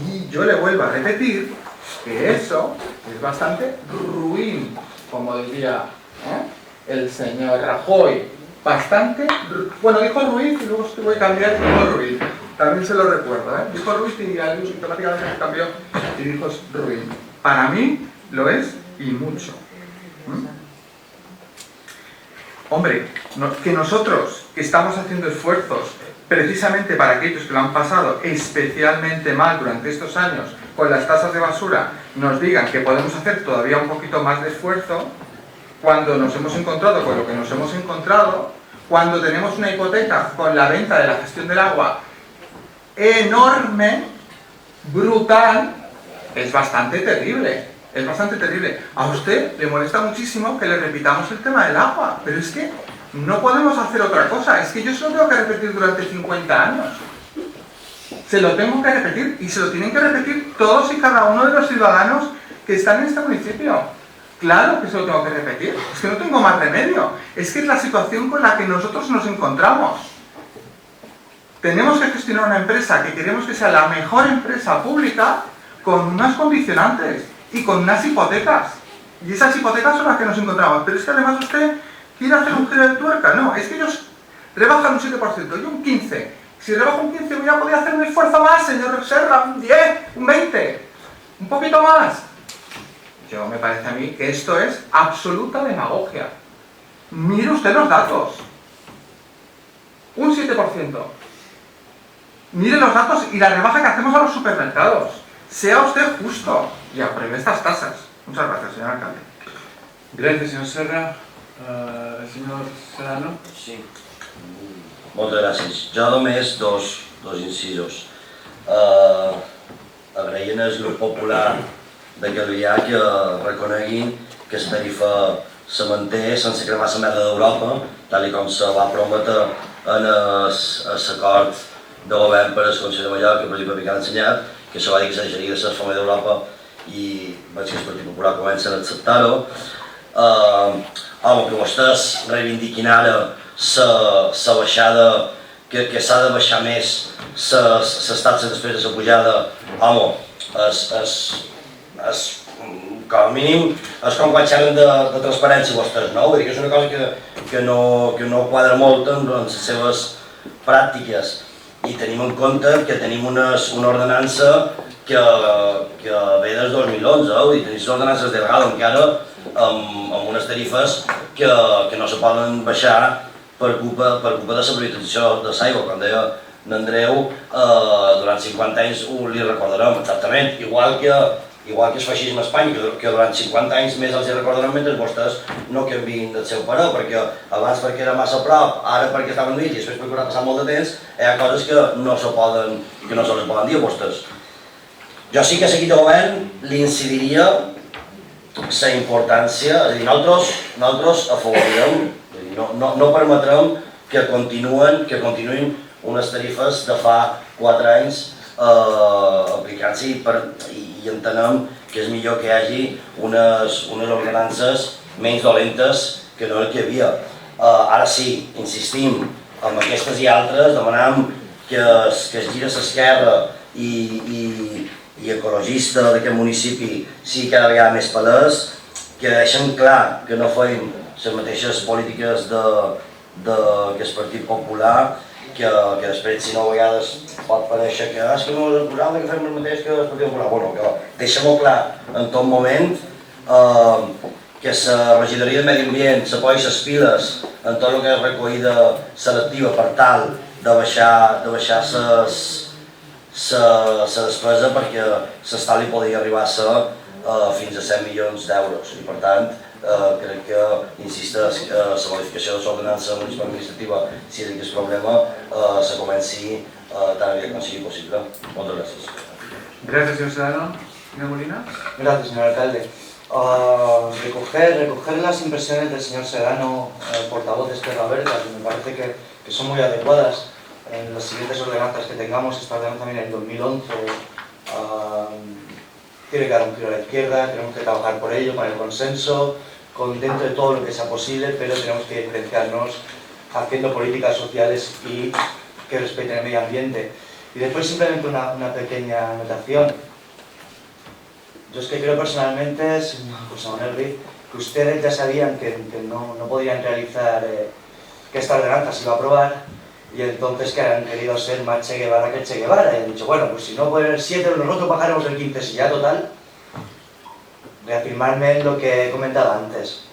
Speaker 3: Y yo le vuelvo a repetir que eso es bastante ruin, como diría el señor Rajoy. Bastante, bueno, dijo Ruiz y luego voy a cambiar y dijo Ruiz. También se lo recuerdo, dijo Ruiz y algo sintomáticamente se cambió y dijo Ruiz. Para mí lo es y mucho. Hombre, que nosotros que estamos haciendo esfuerzos precisamente para aquellos que lo han pasado especialmente mal durante estos años con las tasas de basura, nos digan que podemos hacer todavía un poquito más de esfuerzo cuando nos hemos encontrado con lo que nos hemos encontrado, cuando tenemos una hipoteca con la venta de la gestión del agua enorme, brutal, es bastante terrible. Es bastante terrible. A usted le molesta muchísimo que le repitamos el tema del agua, pero es que no podemos hacer otra cosa. Es que yo se lo tengo que repetir durante 50 años. Se lo tengo que repetir y se lo tienen que repetir todos y cada uno de los ciudadanos que están en este municipio. Claro que se lo tengo que repetir, es que no tengo más remedio. Es que es la situación con la que nosotros nos encontramos. Tenemos que gestionar una empresa que queremos que sea la mejor empresa pública con unas condicionantes y con unas hipotecas. Y esas hipotecas son las que nos encontramos. Pero es que además usted quiere hacer un giro de tuerca. No, es que ellos rebajan un 7%, yo un 15%. Si rebajo un 15% voy a poder hacer un esfuerzo más, señor Serra, un 10, un 20, un poquito más. Yo me parece a mí que esto es absoluta demagogia. Mire usted los datos. Un 7%. Mire los datos y la rebaja que hacemos a los supermercados. Sea usted justo y apruebe estas tasas. Muchas gracias, señor alcalde.
Speaker 1: Gracias, señor Serra. Señor Serrano.
Speaker 8: Sí. Moltes gràcies. Jo només dos incisos. Agraint el grup popular de Calvià que reconeguin que la tarifa se manté sense cremar la merda d'Europa, tal com se va prometre en l'acord de govern per al Consell de Mallorca, per exemple, que han ensenyat, que se va dir que se deixaria de ser fome d'Europa i veig que el Partit Popular comença a acceptar-ho. Home, que vostès reivindiquin ara la baixada, que s'ha de baixar més les taxes després de la pujada, home, com a mínim és com quan xerren de transparència vostès, no? Vull dir que és una cosa que no quadra molt amb les seves pràctiques i tenim en compte que tenim una ordenança que ve des del 2011, vull dir, tenim ordenances delegades encara amb unes tarifes que no se poden baixar per culpa de la privatització de l'aigua. Com deia n'Andreu, durant 50 anys li recordarem exactament, igual que el feixisme a Espanya, que durant 50 anys més els recordarem mentre vostès no canviïn del seu parer, perquè abans perquè era massa a prop, ara perquè estaven mig i després perquè ha passat molt de temps, hi ha coses que no se poden dir a vostès. Jo sí que a l'equip de govern li incidiria la importància, és a dir, nosaltres afavorirem, no permetrem que continuïn unes tarifes de fa 4 anys aplicant-se i entenem que és millor que hi hagi unes ordenances menys dolentes que no el que hi havia. Ara sí, insistim, amb aquestes i altres demanam que es giri a l'esquerra i ecologista d'aquest municipi sigui cada vegada més palès, que deixem clar que no fem les mateixes polítiques que el Partit Popular, que després, si no, a vegades pot parèixer que és que no és el que fem el mateix que el Partit Popular. Bueno, que deixem-ho clar en tot moment, que la regidoria de Medi Ambient se posi les piles en tot el que és recollida selectiva per tal de baixar la despesa, perquè l'estalvi podria arribar a ser fins a 100 milions d'euros. I per tant, crec que, insisteix, la modificació de l'ordenança municipal administrativa, si és aquest problema, se comenci tan aviat com sigui possible. Moltes gràcies.
Speaker 1: Gracias, señor Serrano. Señor Molina.
Speaker 6: Gracias, señor alcalde. Recoger las impresiones del señor Serrano, portavoz de Esquerra Verde, que me parece que son muy adecuadas en las siguientes ordenanzas que tengamos. Esta ordenanza también en el 2011 tiene que dar un giro a la izquierda, tenemos que trabajar por ello, con el consenso, dentro de todo lo que sea posible, pero tenemos que diferenciarnos haciendo políticas sociales y que respeten el medio ambiente. Y después simplemente una pequeña anotación. Yo es que creo personalmente, José Manuel Ruiz, que ustedes ya sabían que no podían realizar, que esta ordenanza se iba a aprobar, y entonces que han querido ser más Che Guevara que Che Guevara, y han dicho, bueno, pues si no puede el 7, nosotros bajaremos el 15, si ya total, reafirmarme en lo que he comentado antes.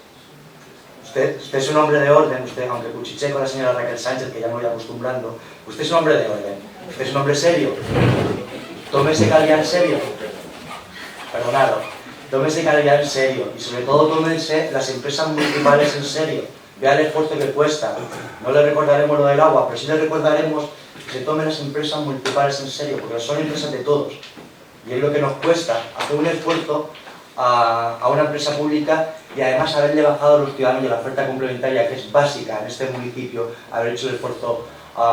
Speaker 6: Usted es un hombre de orden, usted, aunque cuchiché con la señora Raquel Sánchez, que ya me voy acostumbrando, usted es un hombre de orden, usted es un hombre serio, tómese Calvià en serio, perdonado, tómese Calvià en serio, y sobre todo tómense las empresas municipales en serio. Vea el esfuerzo que cuesta. No le recordaremos lo del agua, pero sí le recordaremos que se tomen las empresas municipales en serio, porque son empresas de todos. Y es lo que nos cuesta hacer un esfuerzo a una empresa pública y además haberle bajado a los ciudadanos de la oferta complementaria, que es básica en este municipio, haber hecho el esfuerzo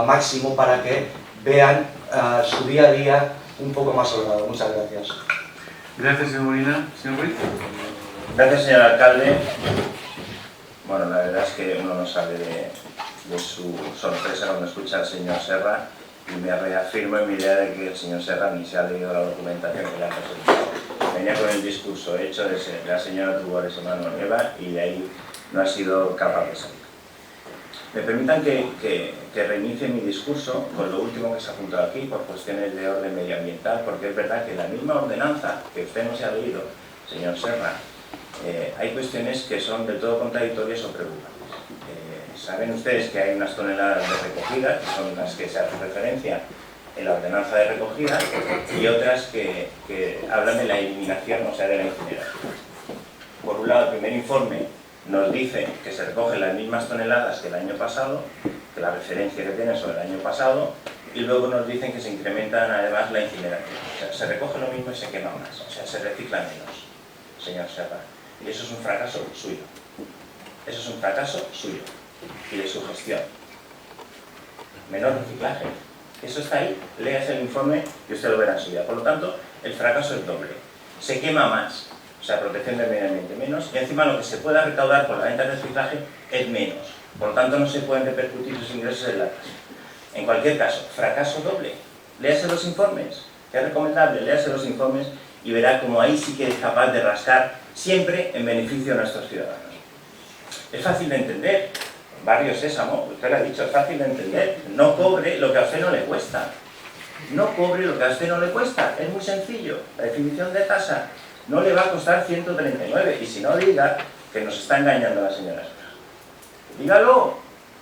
Speaker 6: máximo para que vean su día a día un poco más holgado. Muchas gracias.
Speaker 1: Gracias, señor Molina. Señor Ruiz.
Speaker 7: Gracias, señor alcalde. Bueno, la verdad es que uno no sale de su sorpresa cuando escucha al señor Serra, y me reafirmo en mi idea de que el señor Serra ni se ha leído la documentación que le han presentado. Venía con el discurso hecho de la señora Tugores y Manuel Eva, y de ahí no ha sido capaz de salir. Me permitan que reinicie mi discurso con lo último que se ha apuntado aquí por cuestiones de orden medioambiental, porque es verdad que la misma ordenanza que usted no se ha leído, señor Serra, hay cuestiones que son del todo contradictorias o preocupantes. Saben ustedes que hay unas toneladas de recogida, que son las que se hace referencia en la ordenanza de recogida, y otras que hablan de la eliminación, o sea, de la incineración. Por un lado, el primer informe nos dice que se recogen las mismas toneladas que el año pasado, que la referencia que tienen sobre el año pasado, y luego nos dicen que se incrementan además la incineración. O sea, se recoge lo mismo y se quema más, o sea, se recicla menos, señor Serra. Y eso es un fracaso suyo. Eso es un fracaso suyo y de su gestión. Menor reciclaje. Eso está ahí. Léase el informe y usted lo verá enseguida. Por lo tanto, el fracaso es doble. Se quema más, o sea, protección del medio ambiente menos, y encima lo que se pueda recaudar por la venta de reciclaje es menos. Por lo tanto, no se pueden repercutir sus ingresos en la casa. En cualquier caso, fracaso doble. Léase los informes. Es recomendable, léase los informes y verá como ahí sí que es capaz de rascar siempre en beneficio de nuestros ciudadanos. Es fácil de entender. Barrio Sésamo, usted lo ha dicho, es fácil de entender. No cobre lo que a usted no le cuesta. No cobre lo que a usted no le cuesta. Es muy sencillo. La definición de tasa no le va a costar 139. Y si no, diga que nos está engañando la señora. Dígalo,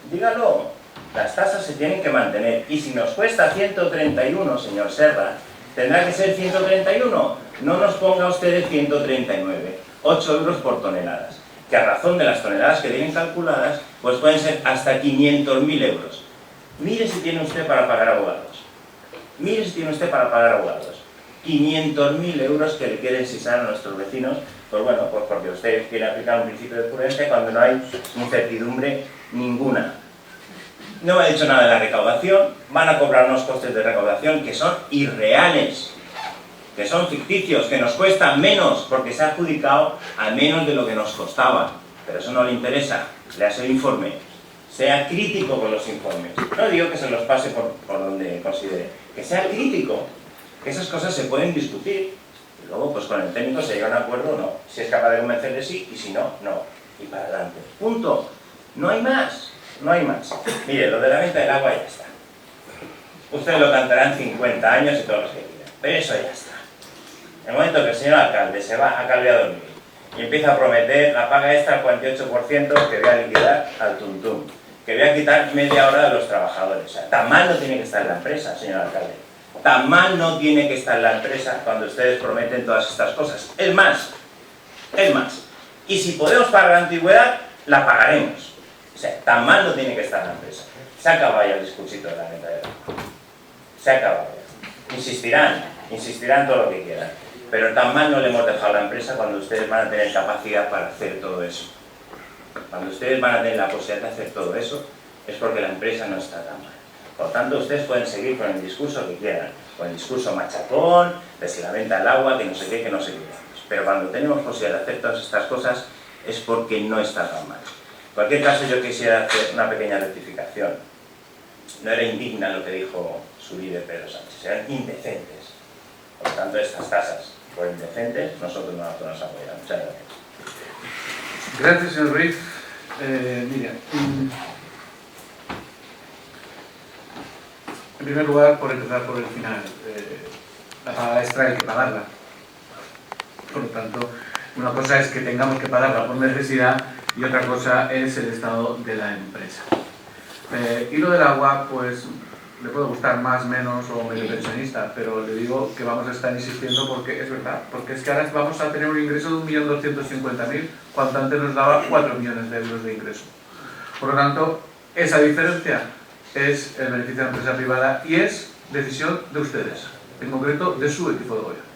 Speaker 7: dígalo. Las tasas se tienen que mantener. Y si nos cuesta 131, señor Serra, tendrá que ser 131. No nos ponga usted el 139. 8 euros por toneladas. Que a razón de las toneladas que tienen calculadas, pues pueden ser hasta 500.000 euros. Mire si tiene usted para pagar abogados. Mire si tiene usted para pagar abogados. 500.000 euros que le quieren sisar a nuestros vecinos, pues bueno, pues porque usted quiere aplicar un principio de prudencia cuando no hay incertidumbre ninguna. No me ha dicho nada de la recaudación, van a cobrar unos costes de recaudación que son irreales, que son ficticios, que nos cuestan menos porque se ha adjudicado a menos de lo que nos costaba. Pero eso no le interesa. Leas el informe. Sea crítico con los informes. No digo que se los pase por donde considere. Que sea crítico. Que esas cosas se pueden discutir. Y luego, pues con el técnico se llega a un acuerdo o no. Si es capaz de convencer de sí, y si no, no. Y para adelante. Punto. No hay más. No hay más. Mire, lo de la venta del agua ya está. Ustedes lo cantarán 50 años y todos los que quieran. Pero eso ya está. En el momento que el señor alcalde se va a Calvi a dormir y empieza a prometer la paga extra al 48% que voy a liquidar al tuntum, que voy a quitar media hora de los trabajadores. O sea, tan mal no tiene que estar la empresa, señor alcalde. Tan mal no tiene que estar la empresa cuando ustedes prometen todas estas cosas. Es más. Y si podemos pagar la antigüedad, la pagaremos. O sea, tan mal no tiene que estar la empresa. Se ha acabado ya el discursito de la venta de agua. Se ha acabado ya. Insistirán todo lo que quieran. Pero tan mal no le hemos dejado a la empresa cuando ustedes van a tener capacidad para hacer todo eso. Cuando ustedes van a tener la posibilidad de hacer todo eso, es porque la empresa no está tan mal. Por lo tanto, ustedes pueden seguir con el discurso que quieran, con el discurso machacón, de si la venta del agua, que no sé qué, que no sé qué. Pero cuando tenemos posibilidad de hacer todas estas cosas, es porque no está tan mal. En cualquier caso, yo quisiera hacer una pequeña rectificación. No era indigna lo que dijo su líder Pedro Sánchez, eran indecentes. Por lo tanto, estas tasas, por indecentes, nosotros no las podemos apoyar. Muchas gracias.
Speaker 1: Gracias, señor Ruiz. Mira, en primer lugar, por empezar por el final, la paga extra hay que pagarla. Por lo tanto, una cosa es que tengamos que pagarla por necesidad y otra cosa es el estado de la empresa. Y lo del agua, pues le puede gustar más, menos o medio pensionista, pero le digo que vamos a estar insistiendo porque es verdad, porque es que ahora vamos a tener un ingreso de 1.250.000 cuando antes nos daba 4 millones de euros de ingreso. Por lo tanto, esa diferencia es el beneficio de la empresa privada y es decisión de ustedes, en concreto de su equipo de gobierno.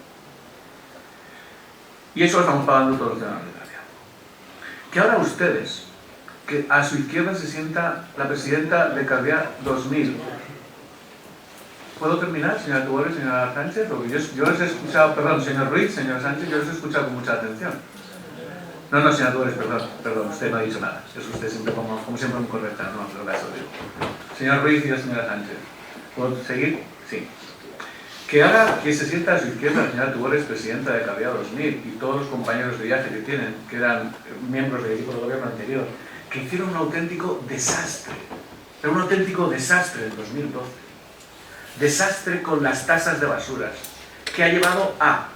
Speaker 1: Y eso lo estamos pagando todos los de la Secretaría. Que ahora ustedes, que a su izquierda se sienta la presidenta de Calviá 2000, ¿Puedo terminar, señora Tugores y señora Sánchez? Porque yo les he escuchado, perdón, señor Ruiz, señor Sánchez, yo les he escuchado con mucha atención. No, señora Tugores, perdón, usted no ha dicho nada. Es usted siempre, como siempre, muy correcta, no, lo que eso digo. Señor Ruiz y la señora Sánchez. ¿Puedo seguir? Sí. Que haga que se sienta a su izquierda la señora Tugores, presidenta de Cabía 2000, y todos los compañeros de viaje que tienen, que eran miembros del equipo de gobierno anterior, que hicieron un auténtico desastre. Pero un auténtico desastre en 2012. Desastre con las tasas de basuras, que ha llevado a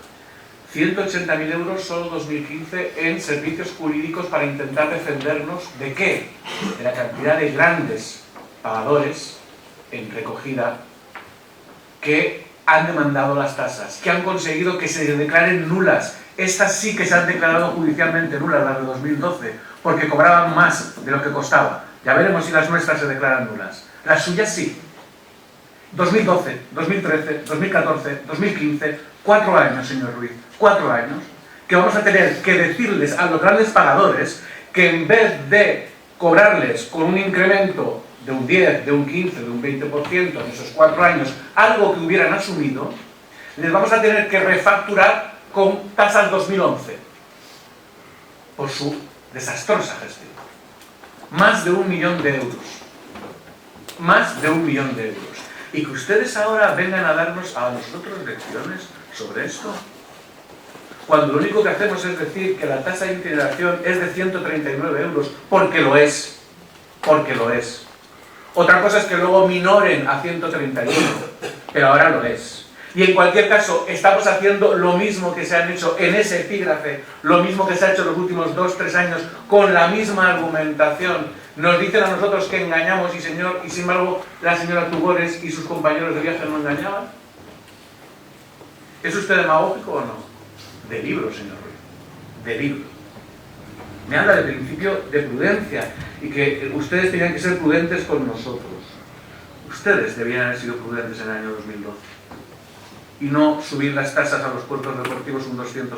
Speaker 1: 180.000 euros solo 2015 en servicios jurídicos para intentar defendernos ¿de qué? De la cantidad de grandes pagadores en recogida que han demandado las tasas, que han conseguido que se declaren nulas. Estas sí que se han declarado judicialmente nulas, las de 2012, porque cobraban más de lo que costaba. Ya veremos si las nuestras se declaran nulas. Las suyas sí. 2012, 2013, 2014, 2015, 4 años, señor Ruiz, 4 años, que vamos a tener que decirles a los grandes pagadores que en vez de cobrarles con un incremento de un 10, de un 15, de un 20% en esos 4 años, algo que hubieran asumido, les vamos a tener que refacturar con tasas 2011 por su desastrosa gestión. Más de 1 millón de euros. Más de 1 millón de euros. Y que ustedes ahora vengan a darnos a nosotros lecciones sobre esto. Cuando lo único que hacemos es decir que la tasa de incineración es de 139 euros, porque lo es. Porque lo es. Otra cosa es que luego minoren a 131, pero ahora lo es. Y en cualquier caso, estamos haciendo lo mismo que se han hecho en ese epígrafe, lo mismo que se ha hecho en los últimos 2-3 años, con la misma argumentación. Nos dicen a nosotros que engañamos y sin embargo la señora Tugores y sus compañeros de viaje no engañaban. ¿Es usted demagógico o no? De libro, señor Ruiz. De libro. Me habla de principio de prudencia y que ustedes tenían que ser prudentes con nosotros. Ustedes debían haber sido prudentes en el año 2012 y no subir las tasas a los puertos deportivos un 200%,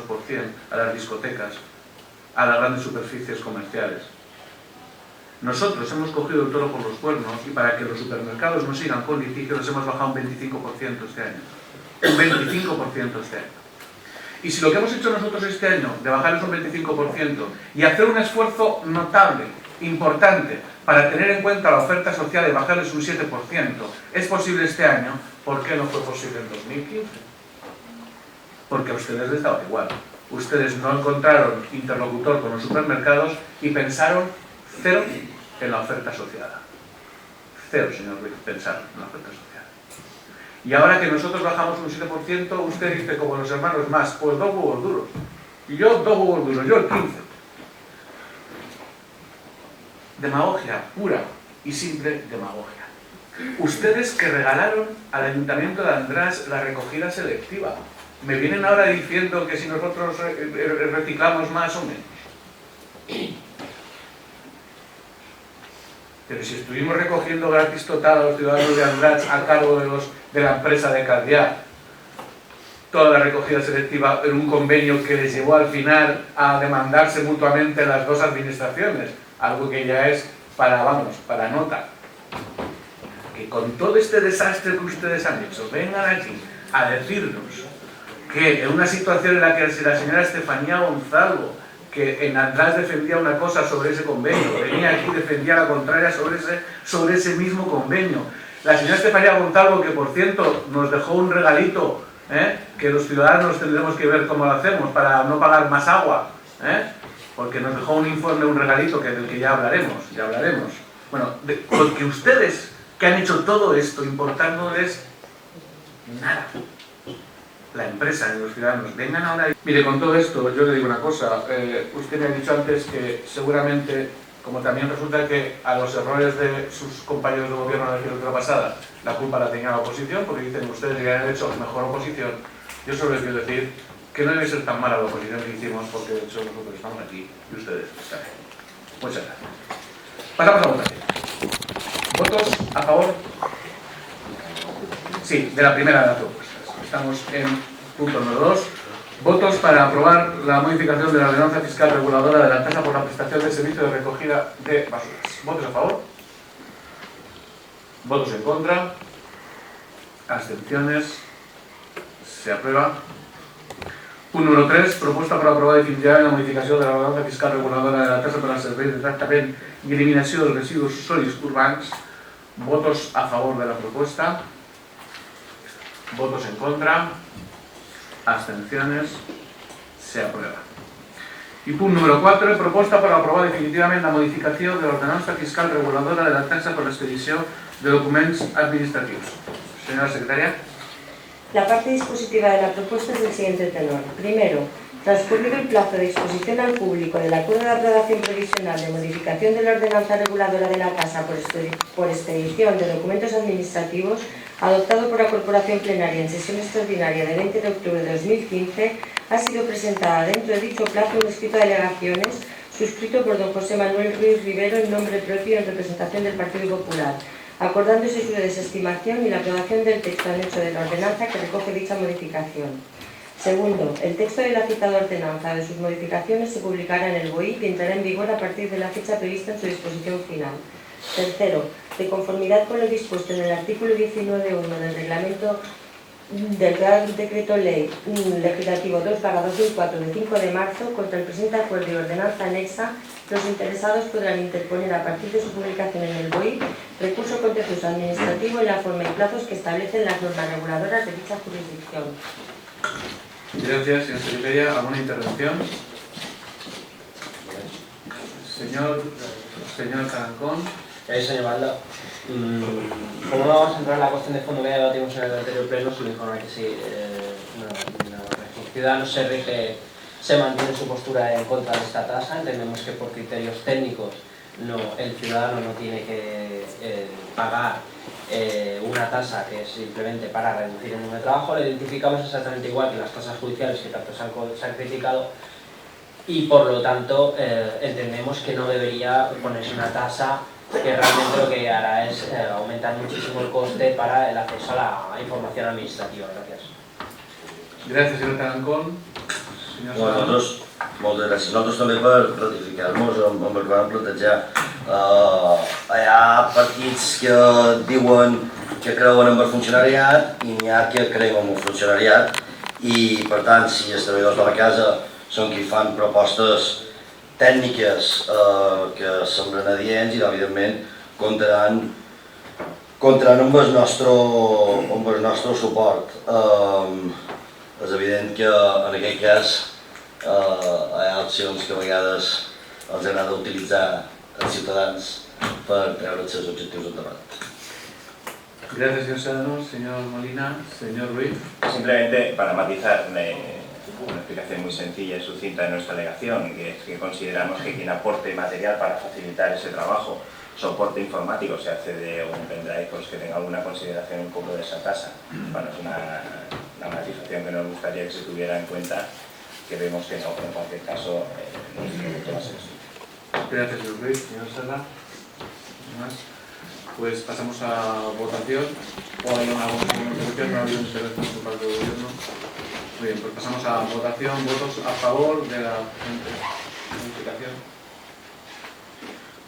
Speaker 1: a las discotecas, a las grandes superficies comerciales. Nosotros hemos cogido el toro por los cuernos y para que los supermercados no sigan con litigio les hemos bajado un 25% este año. Un 25% este año. Y si lo que hemos hecho nosotros este año, de bajarles un 25% y hacer un esfuerzo notable, importante, para tener en cuenta la oferta social y bajarles un 7%, es posible este año, ¿por qué no fue posible en 2015? Porque a ustedes les daba igual. Ustedes no encontraron interlocutor con los supermercados y pensaron cero en la oferta asociada. Cero, señor Ruiz, pensaron en la oferta asociada. Y ahora que nosotros bajamos un 7%, usted dice, como los hermanos más, pues 2 huevos duros. Y yo 2 huevos duros, yo el 15%. Demagogia pura y simple demagogia. Ustedes que regalaron al Ayuntamiento de András la recogida selectiva, me vienen ahora diciendo que si nosotros reciclamos más o menos. Pero si estuvimos recogiendo gratis total a los ciudadanos de András a cargo de la empresa de Calviá, toda la recogida selectiva en un convenio que les llevó al final a demandarse mutuamente las dos administraciones, algo que ya es para nota. Que con todo este desastre que ustedes han hecho, vengan aquí a decirnos que en una situación en la que la señora Estefanía Gonzalo, que en András defendía una cosa sobre ese convenio, venía aquí y defendía la contraria sobre ese mismo convenio. La señora Estefanía Gonzalo, que por cierto nos dejó un regalito, que los ciudadanos tendremos que ver cómo lo hacemos para no pagar más agua, porque nos dejó un informe, un regalito del que ya hablaremos. Bueno, porque ustedes que han hecho todo esto importándoles nada. La empresa de los ciudadanos, vengan ahora. Mire, con todo esto yo le digo una cosa, usted me ha dicho antes que seguramente, como también resulta que a los errores de sus compañeros de gobierno de la legislatura pasada la culpa la tenía la oposición, porque dicen que ustedes deberían haber hecho mejor oposición, yo solo les quiero decir que no debe ser tan mala la oposición que hicimos, porque de hecho nosotros estamos aquí y ustedes están aquí. Muchas gracias. Pasamos a votación. ¿Votos a favor? Sí, de la primera de las propuestas. Estamos en punto número 2. Votos para aprobar la modificación de la ordenanza fiscal reguladora de la tasa por la prestación del servicio de recogida de basuras. ¿Votos a favor? ¿Votos en contra? Abstenciones. Se aprueba. Punt número 3. Proposta per aprovar definitivament la modificació de l'ordenança fiscal reguladora de la tasa per als serveis de tractament i eliminació dels residus sòlids urbans. Votos a favor de la propuesta. Votos en contra. Abstenciones. Se aprueba. Y punt número 4. Proposta per aprovar definitivament la modificació de l'ordenança fiscal reguladora de la tasa per l'expedició de documents administrativos. Señora secretaria.
Speaker 2: La parte dispositiva de la propuesta es del siguiente tenor. Primero, transcurrido el plazo de exposición al público del acuerdo de aprobación provisional de modificación de la ordenanza reguladora de la Casa por expedición de documentos administrativos, adoptado por la Corporación Plenaria en sesión extraordinaria de 20 de octubre de 2015, ha sido presentada dentro de dicho plazo un escrito de alegaciones suscrito por don José Manuel Ruiz Rivero en nombre propio en representación del Partido Popular, acordándose su desestimación y la aprobación del texto anexo de la ordenanza que recoge dicha modificación. Segundo, el texto de la citada ordenanza de sus modificaciones se publicará en el BOI y entrará en vigor a partir de la fecha prevista en su disposición final. Tercero, de conformidad con lo dispuesto en el artículo 19.1 del reglamento del Real Decreto Ley Legislativo 2/2004 de 5 de marzo, contra el presente acuerdo y ordenanza anexa, los interesados podrán interponer a partir de su publicación en el BOI recurso contencioso administrativo en la forma y plazos que establecen las normas reguladoras de dicha jurisdicción.
Speaker 1: Gracias, señora secretaria. ¿Alguna intervención? Señor Tarancón.
Speaker 4: Señor Balda, como no vamos a entrar en la cuestión de fondo que ya debatimos en el anterior pleno, solo informar que sí, el ciudadano se mantiene su postura en contra de esta tasa. Entendemos que por criterios técnicos el ciudadano no tiene que pagar una tasa que es simplemente para reducir el número de trabajo. Lo identificamos exactamente igual que las tasas judiciales que tanto se han criticado, y por lo tanto entendemos que no debería ponerse una tasa que realmente lo que hará es aumentar muchísimo el coste para el acceso a la información administrativa. Gracias.
Speaker 1: Gracias, señor Tarancón.
Speaker 8: Moltes gràcies. Nosaltres també per ratificar-nos amb el que vam plantejar. Hi ha partits que diuen que creuen en el funcionariat i n'hi ha que creuen en el funcionariat, i per tant, si els treballadors de la casa són qui fan propostes tècniques que semblen adients, i evidentment comptaran amb el nostre suport. És evident que en aquest cas hi ha opcions que a vegades els agrada utilitzar els ciutadans per treure els seus objectius endavant.
Speaker 1: Gracias, señor Serrano. Señor Molina. Señor Ruiz.
Speaker 7: Simplemente para matizar una explicación muy sencilla y sucinta de nuestra alegación, que es que consideramos que quien aporte material para facilitar ese trabajo, soporte informático, se accede a un pendrive, pues que tenga alguna consideración en cobro de esa tasa. Bueno, es una matización que nos gustaría que se tuviera en cuenta, que vemos que no, pero en cualquier caso nuestro voto va a ser así.
Speaker 1: Gracias, señor Ruiz. Señor Serra. ¿Más? Pues pasamos a votación. ¿O hay una intervención? No ha habido intervención por parte del gobierno. Muy bien, pues pasamos a votación. ¿Votos a favor de la modificación?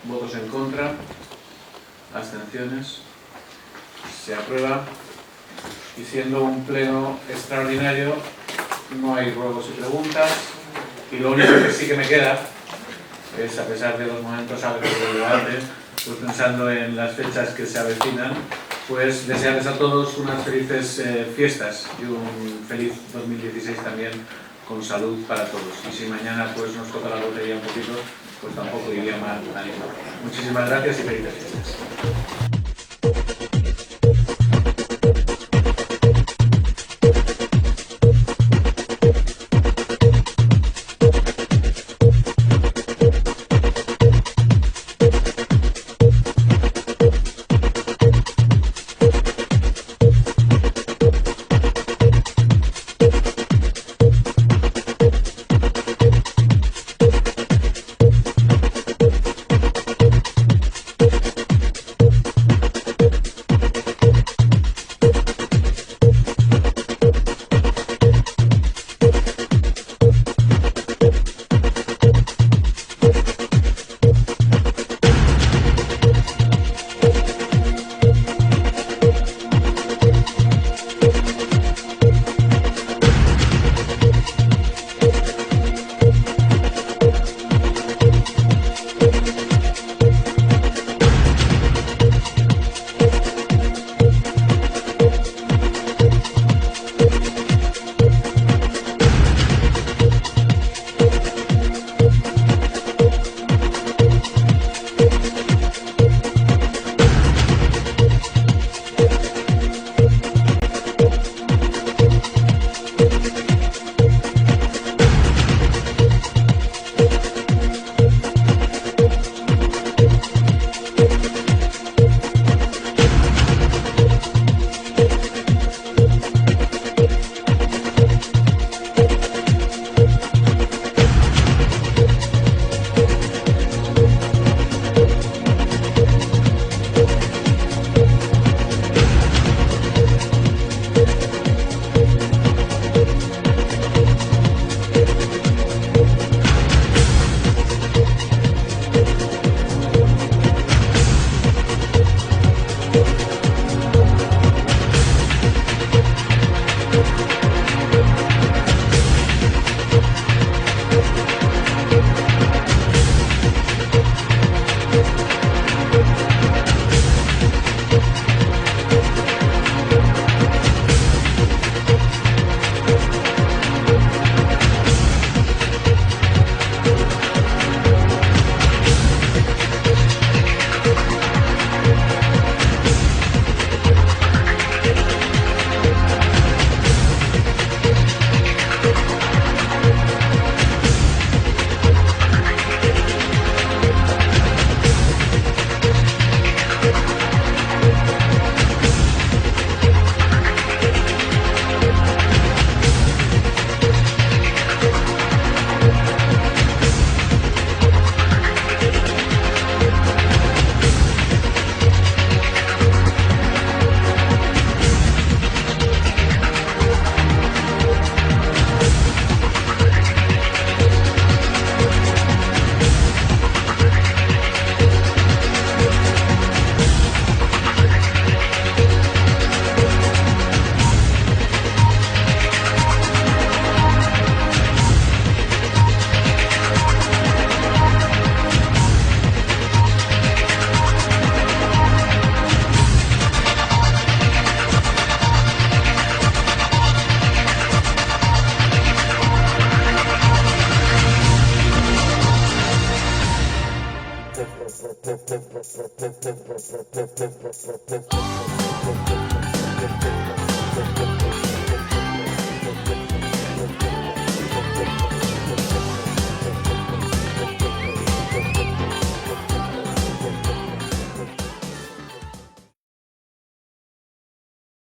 Speaker 1: ¿Votos en contra? ¿Abstenciones? Se aprueba. Y siendo un pleno extraordinario, no hay ruegos y preguntas. Y lo único que sí que me queda es, a pesar de los momentos agrios del debate, pues pensando en las fechas que se avecinan, pues desearles a todos unas felices fiestas y un feliz 2016 también, con salud para todos. Y si mañana pues nos toca la lotería un poquito, pues tampoco iría mal. Muchísimas gracias y felices fiestas.
Speaker 9: Thank you.